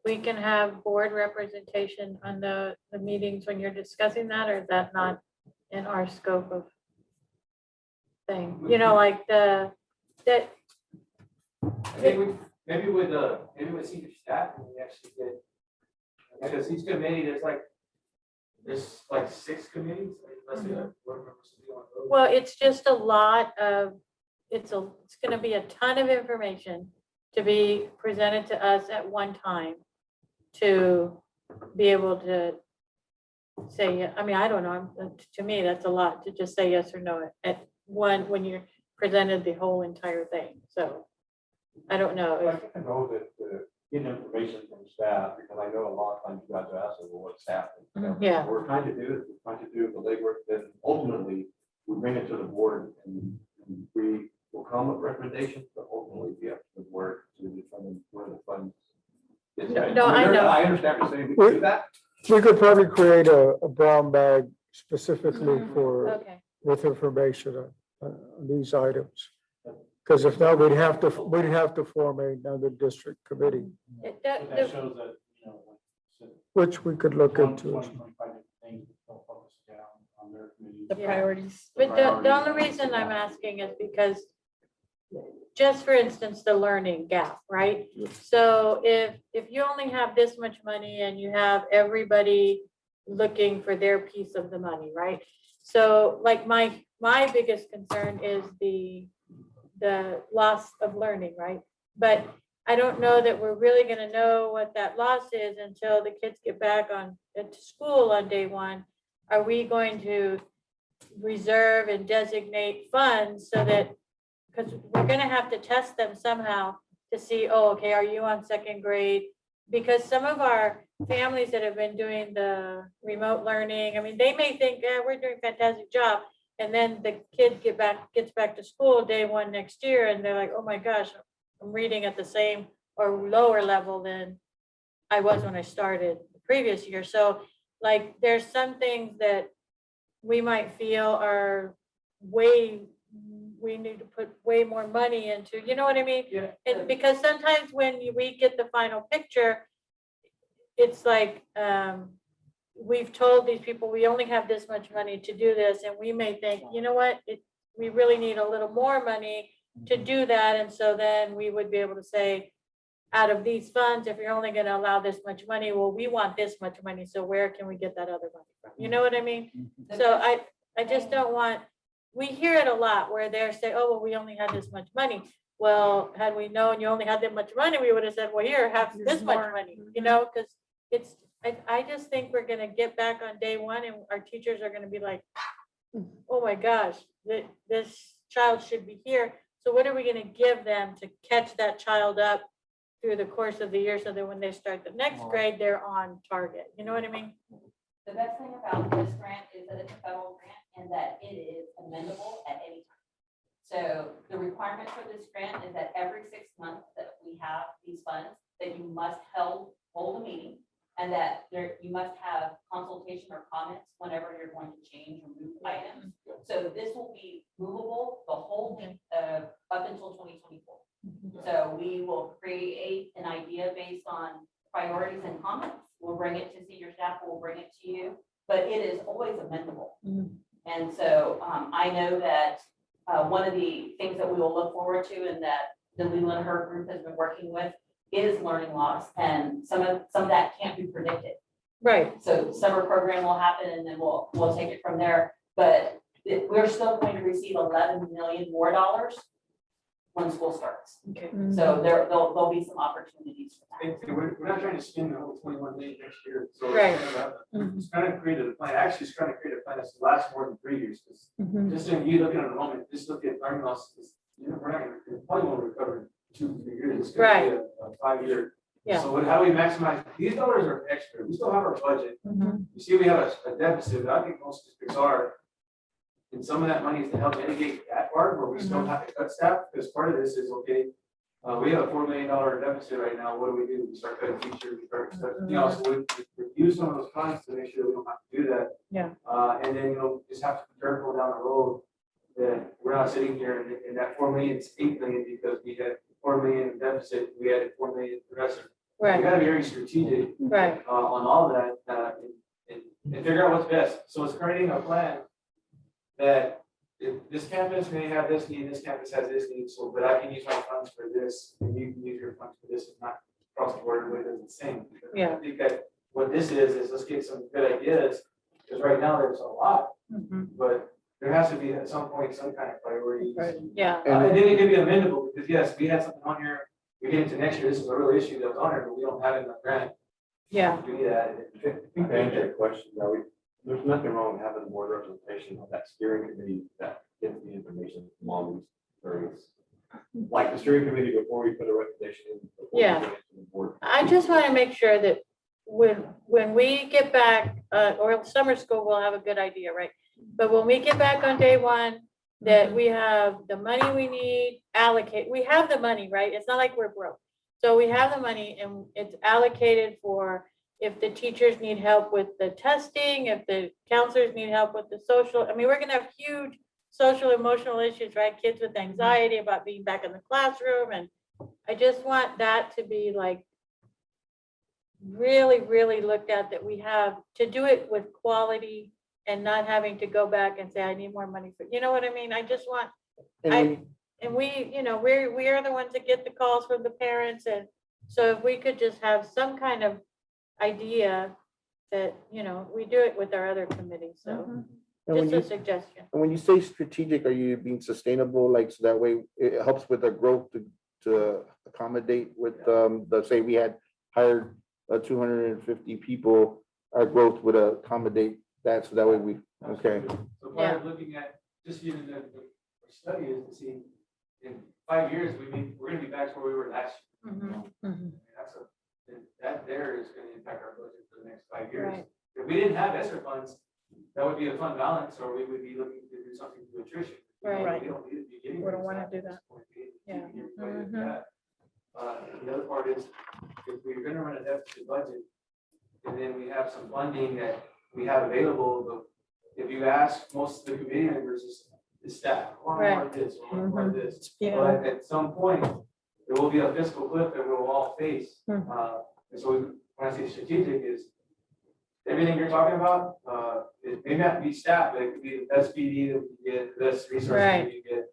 we can have board representation on the meetings when you're discussing that, or is that not in our scope of thing? You know, like that. Maybe with senior staff, and we actually get, because each committee, there's like 6 committees. Let's say board members to be on those. Well, it's just a lot of, it's gonna be a ton of information to be presented to us at one time to be able to say, I mean, I don't know, to me, that's a lot to just say yes or no at one, when you're presented the whole entire thing. So I don't know. I know that getting information from staff, because I know a lot of times you guys are asking, well, what's happening? You know, Yeah. We're trying to do the legwork, then ultimately we bring it to the board and we will come with recommendations, but ultimately we have to work to determine where the funds. is. No, I know. I understand what you're saying, we can do that. We could probably create a brown bag specifically for, Okay. with information on these items. Because if not, we'd have to form another district committee, That shows that, you know, which we could look into. 25 things they'll focus down on their committees. The priorities. But the only reason I'm asking is because, just for instance, the learning gap, right? So if you only have this much money and you have everybody looking for their piece of the money, right? So like my biggest concern is the loss of learning, right? But I don't know that we're really gonna know what that loss is until the kids get back to school on day one. Are we going to reserve and designate funds so that, because we're gonna have to test them somehow to see, oh, okay, are you on second grade? Because some of our families that have been doing the remote learning, I mean, they may think, yeah, we're doing a fantastic job. And then the kid gets back to school day one next year, and they're like, oh my gosh, I'm reading at the same or lower level than I was when I started the previous year. So like, there's some things that we might feel are we need to put way more money into, you know what I mean? Yeah. And because sometimes when we get the final picture, it's like, we've told these people, we only have this much money to do this, and we may think, you know what, we really need a little more money to do that. And so then we would be able to say, out of these funds, if you're only gonna allow this much money, well, we want this much money, so where can we get that other money from? You know what I mean? So I just don't want, we hear it a lot where they're saying, oh, well, we only had this much money. Well, had we known you only had that much money, we would have said, well, here, have this much money, you know, because it's, I just think we're gonna get back on day one and our teachers are gonna be like, oh my gosh, this child should be here. So what are we gonna give them to catch that child up through the course of the year so that when they start the next grade, they're on target? You know what I mean? The best thing about this grant is that it's a federal grant and that it is amendable at any time. So the requirement for this grant is that every 6 months that we have these funds, that you must hold a meeting, and that you must have consultation or comments whenever you're going to change or move items. So this will be movable the whole week, up until 2024. So we will create an idea based on priorities and comments. We'll bring it to senior staff, we'll bring it to you, but it is always amendable. And so I know that one of the things that we will look forward to and that the Leland and her group has been working with is learning loss, and some of that can't be predicted. Right. So summer program will happen and then we'll take it from there. But we're still going to receive $11 million more when school starts. Okay. So there'll be some opportunities for that. And we're not trying to spend the whole 21 million next year. So Right. it's trying to create a plan, actually it's trying to create a plan that's last more than 3 years. 'Cause just if you look at enrollment, just look at learning losses, we're not gonna, it probably won't recover in 2 to 3 years. It's gonna be a 5-year. Yeah. So how do we maximize, these dollars are extra, we still have our budget. You see, we have a deficit, but I think most districts are. And some of that money is to help mitigate that part where we still have to cut staff, because part of this is, okay, we have a $4 million deficit right now, what do? We start cutting teachers, we start, so we use some of those funds to make sure we don't have to do that. Yeah. And then, just have to be careful down the road that we're not sitting here and that 4 million is 8 million because we had 4 million deficit, we added 4 million the rest of. We Right, gotta be very strategic right. on all that, and figure out what's best. So it's creating a plan that if this campus may have this need, this campus has this need, so, but I can use my funds for this, and you can use your funds for this, and not across the board, everybody does the same. Yeah. I think that what this is let's get some good ideas, because right now there's a lot, but there has to be at some point, some kind of priorities. Yeah. And then it can be amendable, because yes, we had something on here, we get into next year, this is a real issue that was on here, but we don't have it in the grant. Yeah. We need to add it. I think to answer your question, though, there's nothing wrong with having more representation of that steering committee that gets the information from all these various. Like the steering committee before we put a recommendation in. before we Yeah. bring it to the board. I just want to make sure that when we get back, or summer school, we'll have a good idea, right? But when we get back on day one, that we have the money we need allocate, we have the money, right? It's not like we're broke. So we have the money and it's allocated for if the teachers need help with the testing, if the counselors need help with the social, I mean, we're gonna have huge social emotional issues, right? Kids with anxiety about being back in the classroom. And I just want that to be like really, really looked at, that we have to do it with quality and not having to go back and say, I need more money for, you know what I mean? I just want, and we, we are the ones that get the calls from the parents. And so if we could just have some kind of idea that, we do it with our other committees. So just a suggestion. And when you say strategic, are you being sustainable, like, so that way it helps with the growth to accommodate with, say we had hired 250 people, our growth would accommodate that, so that way we, okay. So part of looking at, just using the study is to see, in 5 years, we're gonna be back to where we were last year. That there is gonna impact our budget for the next 5 years. Right. If we didn't have ESSER funds, that would be a fund balance, or we would be looking to do something to attrition. Right. We don't need to be getting. We don't wanna do that. Yeah. The other part is, if we're gonna run a deficit budget, and then we have some funding that we have available, but if you ask most of the committee members, is staff, or more of this, or more of this. But at some point, there will be a fiscal cliff that we'll all face. And so when I say strategic is, everything you're talking about, it may not be staff, but it could be the best PD that we get, the best resources that you get,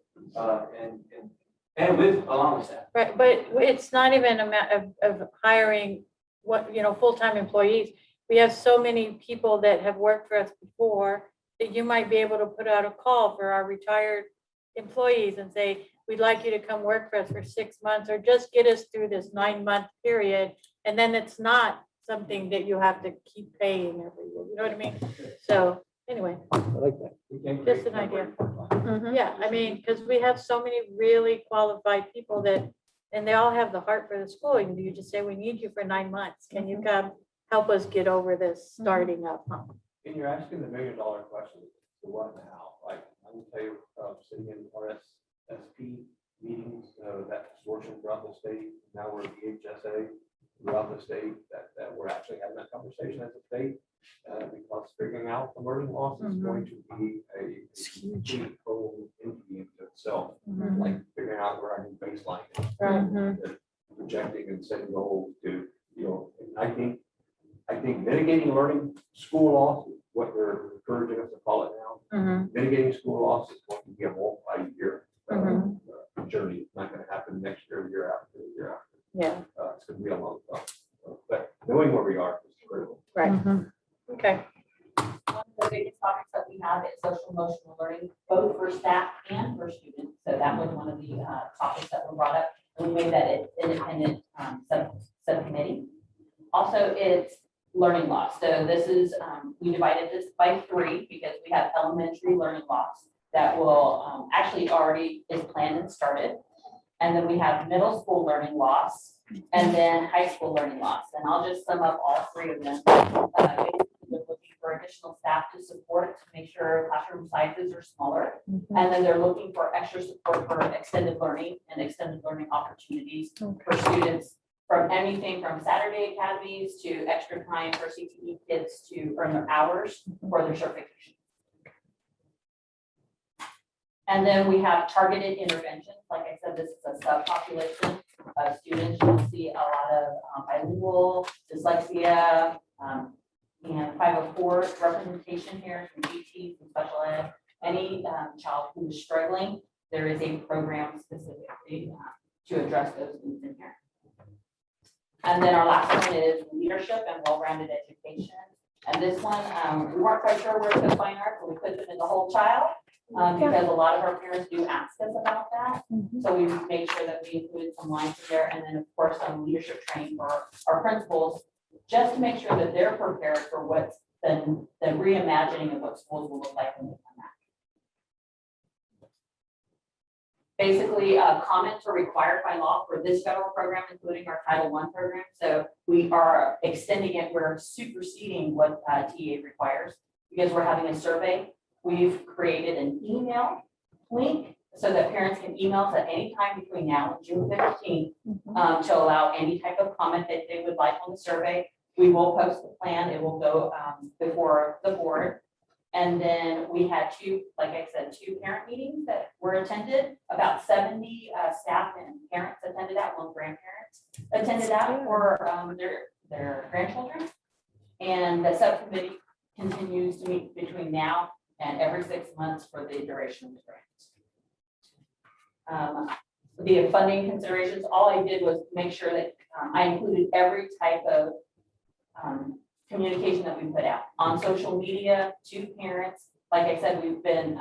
and along with staff. Right, but it's not even a matter of hiring full-time employees. We have so many people that have worked for us before that you might be able to put out a call for our retired employees and say, we'd like you to come work for us for 6 months, or just get us through this 9-month period. And then it's not something that you have to keep paying every year, you know what I mean? So anyway, I like that. just an idea. Yeah, I mean, because we have so many really qualified people that, and they all have the heart for the school. And you just say, we need you for 9 months. Can you come help us get over this starting up? And you're asking the $1 million question, the what and how, like, I will tell you, sitting in RSSP meetings, that sortion throughout the state, now we're DHSA throughout the state, that we're actually having that conversation as a state, because figuring out the learning loss is going to be a huge total entity into itself, like figuring out where our new baseline is, and projecting and setting goals to, and I think mitigating learning school loss is what they're encouraging us to call it now. Mitigating school loss is going to be a multi-year journey. It's not going to happen next year, year after, year after. Yeah. It's going to be a long time. But knowing where we are is critical. Right. Okay. biggest topics that we have is social emotional learning, both for staff and for students. So that was one of the topics that were brought up. We made that an independent subcommittee. Also, it's learning loss. So this is, we divided this by 3 because we have elementary learning loss that will actually already is planned and started. And then we have middle school learning loss and then high school learning loss. And I'll just sum up all 3 of them. We're looking for additional staff to support to make sure classroom sizes are smaller. And then they're looking for extra support for extended learning and extended learning opportunities for students from anything from Saturday academies to extra time for CTE kids to earn their hours for their certification. And then we have targeted interventions. Like I said, this is a subpopulation of students. You'll see a lot of bilingual, dyslexia, and 504 representation here from GT, from special ed. Any child who is struggling, there is a program specifically to address those needs in here. And then our last one is leadership and well-rounded education. And this one, we weren't quite sure where to find our, so we put them in the whole child. Because a lot of our parents do ask us about that. So we made sure that we included some lines in there, and then of course some leadership training for our principals, just to make sure that they're prepared for what's the reimagining of what schools will look like when they come back. Basically, comments are required by law for this federal program, including our Title I program. So we are extending it, we're superseding what TA requires because we're having a survey. We've created an email link so that parents can email us at any time between now and June 15th to allow any type of comment that they would like on the survey. We will post the plan. It will go before the board. And then we had 2, like I said, 2 parent meetings that were attended. About 70 staff and parents attended that, 1 grandparents attended that for their grandchildren. And the subcommittee continues to meet between now and every 6 months for the duration of the grant. The funding considerations, all I did was make sure that I included every type of communication that we put out on social media to parents. Like I said, we've been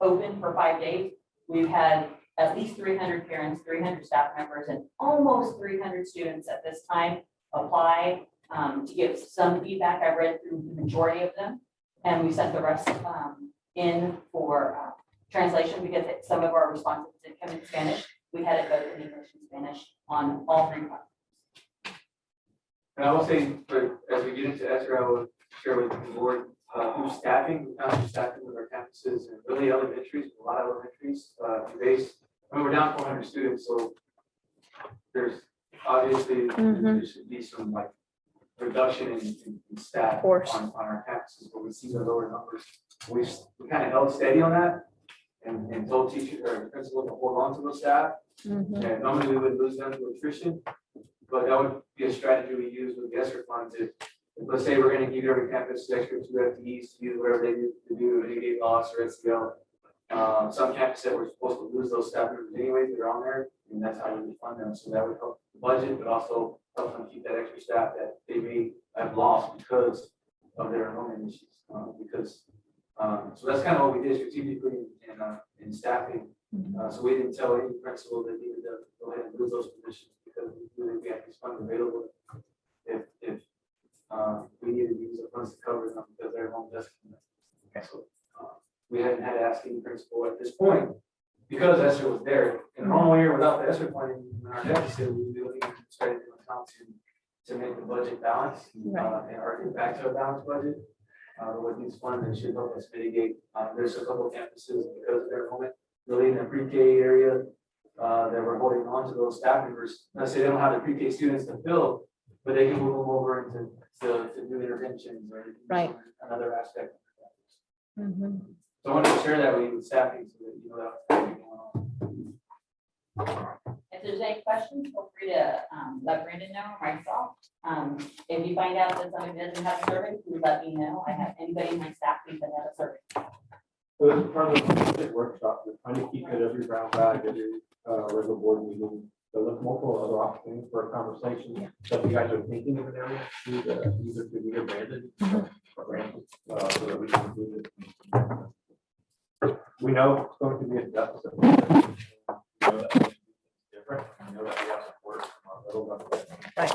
open for 5 days. We've had at least 300 parents, 300 staff members, and almost 300 students at this time apply to give some feedback. I read through the majority of them. And we sent the rest in for translation because some of our responses did come in Spanish. We had it both in English and Spanish on all 3 platforms. And I will say, as we get into ESER, I will share with the board who's staffing, staffing with our campuses and really elementaries, a lot of elementaries. We're down 400 students, so there's obviously there should be some like reduction in staff on our campuses, but we see the lower numbers. We kind of held steady on that and told teachers or principals to hold on to those staff. And normally we would lose them to attrition, but that would be a strategy we use with the ESER funds. If let's say we're going to give every campus extra 2 FTEs to do whatever they need to do, mitigate loss or SEL. Some campuses that we're supposed to lose those staff members anyways, they're on there, and that's how we would fund them. So that would help the budget, but also help them keep that extra staff that they may have lost because of their enrollment issues. So that's kind of what we did strategically in staffing. So we didn't tell any principal that needed to go ahead and lose those positions because we knew that we had these funds available if we needed to use the funds to cover them because they're home desk. So we hadn't had to ask any principal at this point because ESER was there. In a normal year without the ESER funding in our deficit, we would be looking at starting to account to make the budget balance or get back to a balanced budget. But with these funds, it should help us mitigate. There's a couple of campuses because of their enrollment really in the pre-K area that we're holding on to those staff members. Let's say they don't have the pre-K students to fill, but they can move them over into to do interventions or another aspect. So I wanted to share that with you with staffing so that you know that's going on. If there's any questions, feel free to let Brandon know or myself. If you find out that somebody doesn't have a survey, please let me know. I have anybody in my staff please that have a survey. So this is part of the specific workshop. We're trying to keep it every brown bag, every regular board meeting. So there's multiple other opportunities for a conversation. So if you guys are thinking of an area, either to be abandoned or granted, so that we can include it. We know it's going to be a deficit. We know that it's different. We know that we have support from our federal government. Right.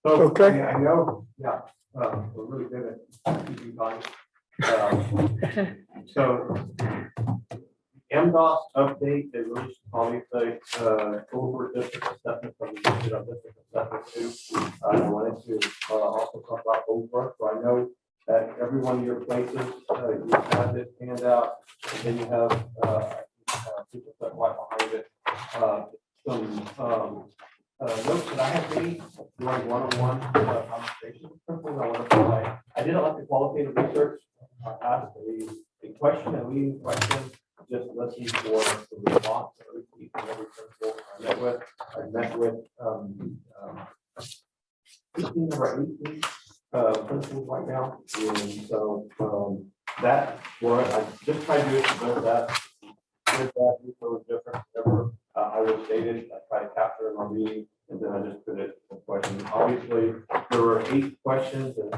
So, Okay. I know, yeah, we're really good at keeping time. So MDOS update, they released obviously over district assessment from the district assessment too. I wanted to also talk about over, so I know that every one of your places, you have this handout, and then you have people that right behind it. Some notes that I have made during one-on-one conversations. Principals, I want to provide. I did like the qualitative research. I asked a question, a leading question, just listening for the response of every principal I met with 18 or 18 principals right now. And so that work, I just tried to do that. Was different. Whatever I was stated, I tried to capture in our meeting, and then I just put it in question. Obviously, there were 8 questions, and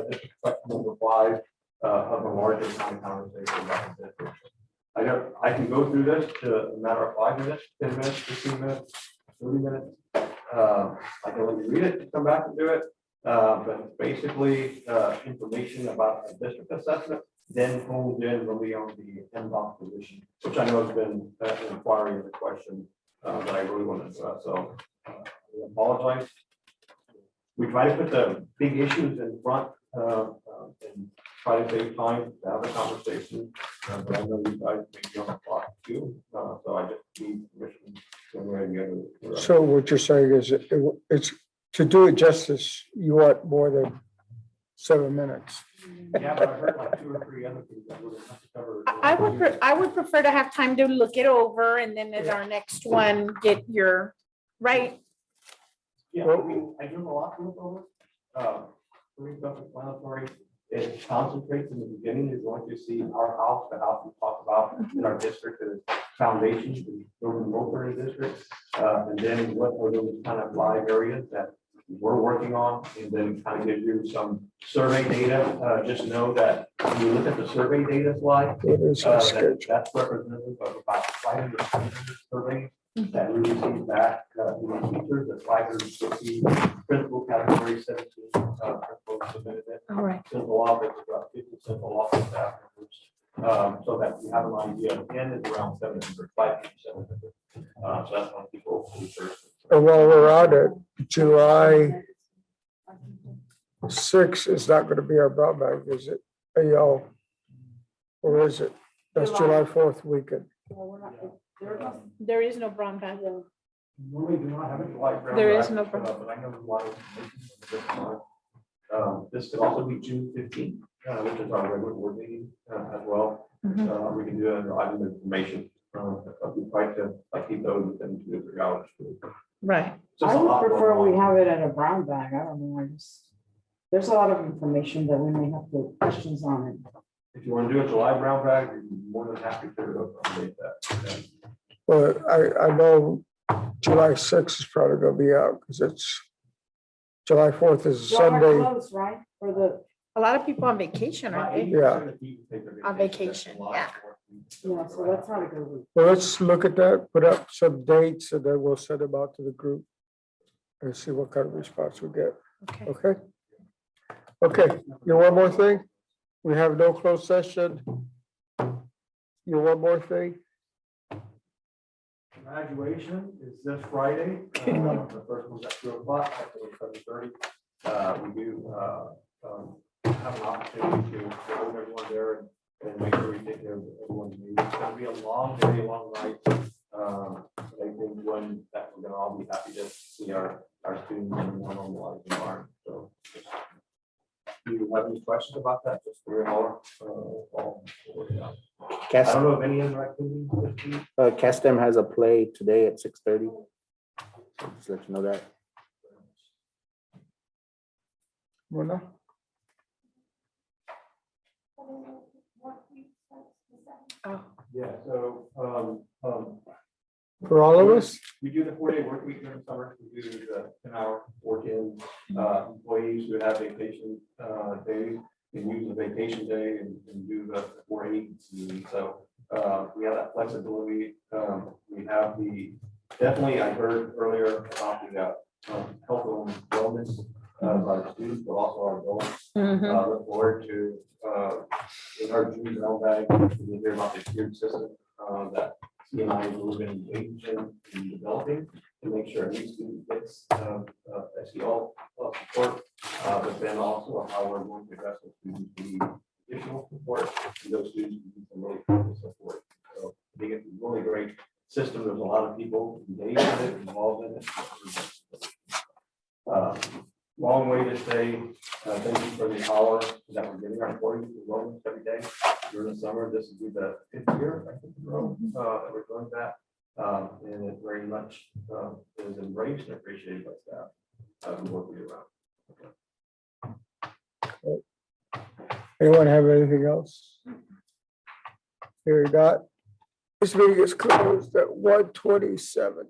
this is question number 5 of a larger kind of conversation about the district. I can go through this to a matter of 5 minutes, 10 minutes, 15 minutes, 30 minutes. I can let you read it, come back and do it. But it's basically information about a district assessment, then honed in really on the MDOT position, which I know has been an inquiry of the question that I really wanted to address. So I apologize. We try to put the big issues in front and try to save time to have a conversation. But I know you guys may be on the clock too, so I just need permission one way or the other. So what you're saying is it's to do it justice, you want more than 7 minutes. Yeah, but I heard like 2 or 3 other things that would have to cover. I would prefer to have time to look it over and then at our next one, get your, right? Yeah, I do a lot to look over. Pretty self-explanatory. It concentrates in the beginning. You're going to see our house, the house we talked about in our district, is foundations, the urban multi districts. And then what are those kind of live areas that we're working on, and then kind of give you some survey data. Just know that when you look at the survey data slide, that's representative of about 500 surveys that we received back from teachers, the 550 principal category, 17 principals submitted it. All right. Central office, about 50 central office staff members, so that you have an idea. N is around 700, 500. So that's one people research. And while we're on it, July 6th is not going to be our brown bag, is it? AO, or is it? That's July 4th weekend. There is no brown bag. Normally do not have a July brown There bag, is no brown. but I know there's a lot of information on this. This could also be June 15th, which is our regular board meeting as well. We can do it under item information. We try to keep those within 2 to 3 hours. Right. I would prefer we have it at a brown bag. I don't know. There's a lot of information that we may have to questions on it. If you want to do a July brown bag, you're more than happy to accommodate that. Well, I know July 6th is probably going to be out because it's July 4th is a Y'all are Sunday. closed, right? For the, A lot of people on vacation, aren't they? Yeah. On vacation, yeah. yeah, so that's not a good week. Well, let's look at that, put up some dates, and then we'll send them out to the group and see what kind of response we get. Okay. Okay? Okay, you one more thing? We have no closed session. You one more thing? Graduation is this Friday. The first one's at 2 o'clock, after 7:30. We do have an opportunity to hold everyone there and make sure we take care of everyone's needs. It's gonna be a long day, a long night. I think one that we're gonna all be happy to see our students in a more normalized environment. So do you have any questions about that? Just for your I don't know of any other activities this week. Castem has a play today at 6:30. Just let you know that. Mona? Oh, Yeah, so For all of us? we do the 4-day work week during the summer. We do the 10-hour 4 410 employees who have vacation days can use a vacation day and do the 480. So we have that flexibility. We have definitely, I heard earlier about the health and wellness of our students, but also our adults. Look forward to in our junior bag, we hear about the tiered system that CNI is really engaged in developing to make sure every student gets SEL support, but then also how we're going to address those students who need additional support and those students who need some really critical support. So I think it's a really great system. There's a lot of people engaged in it, involved in it. Long way to say, thank you for the hour that we're giving our employees to wellness every day during the summer. This will be the 5th year, I think, in a row, that we're doing that. And it very much is embraced and appreciated by staff who work with you around. Anyone have anything else? Here you got. This meeting is closed at 1:27.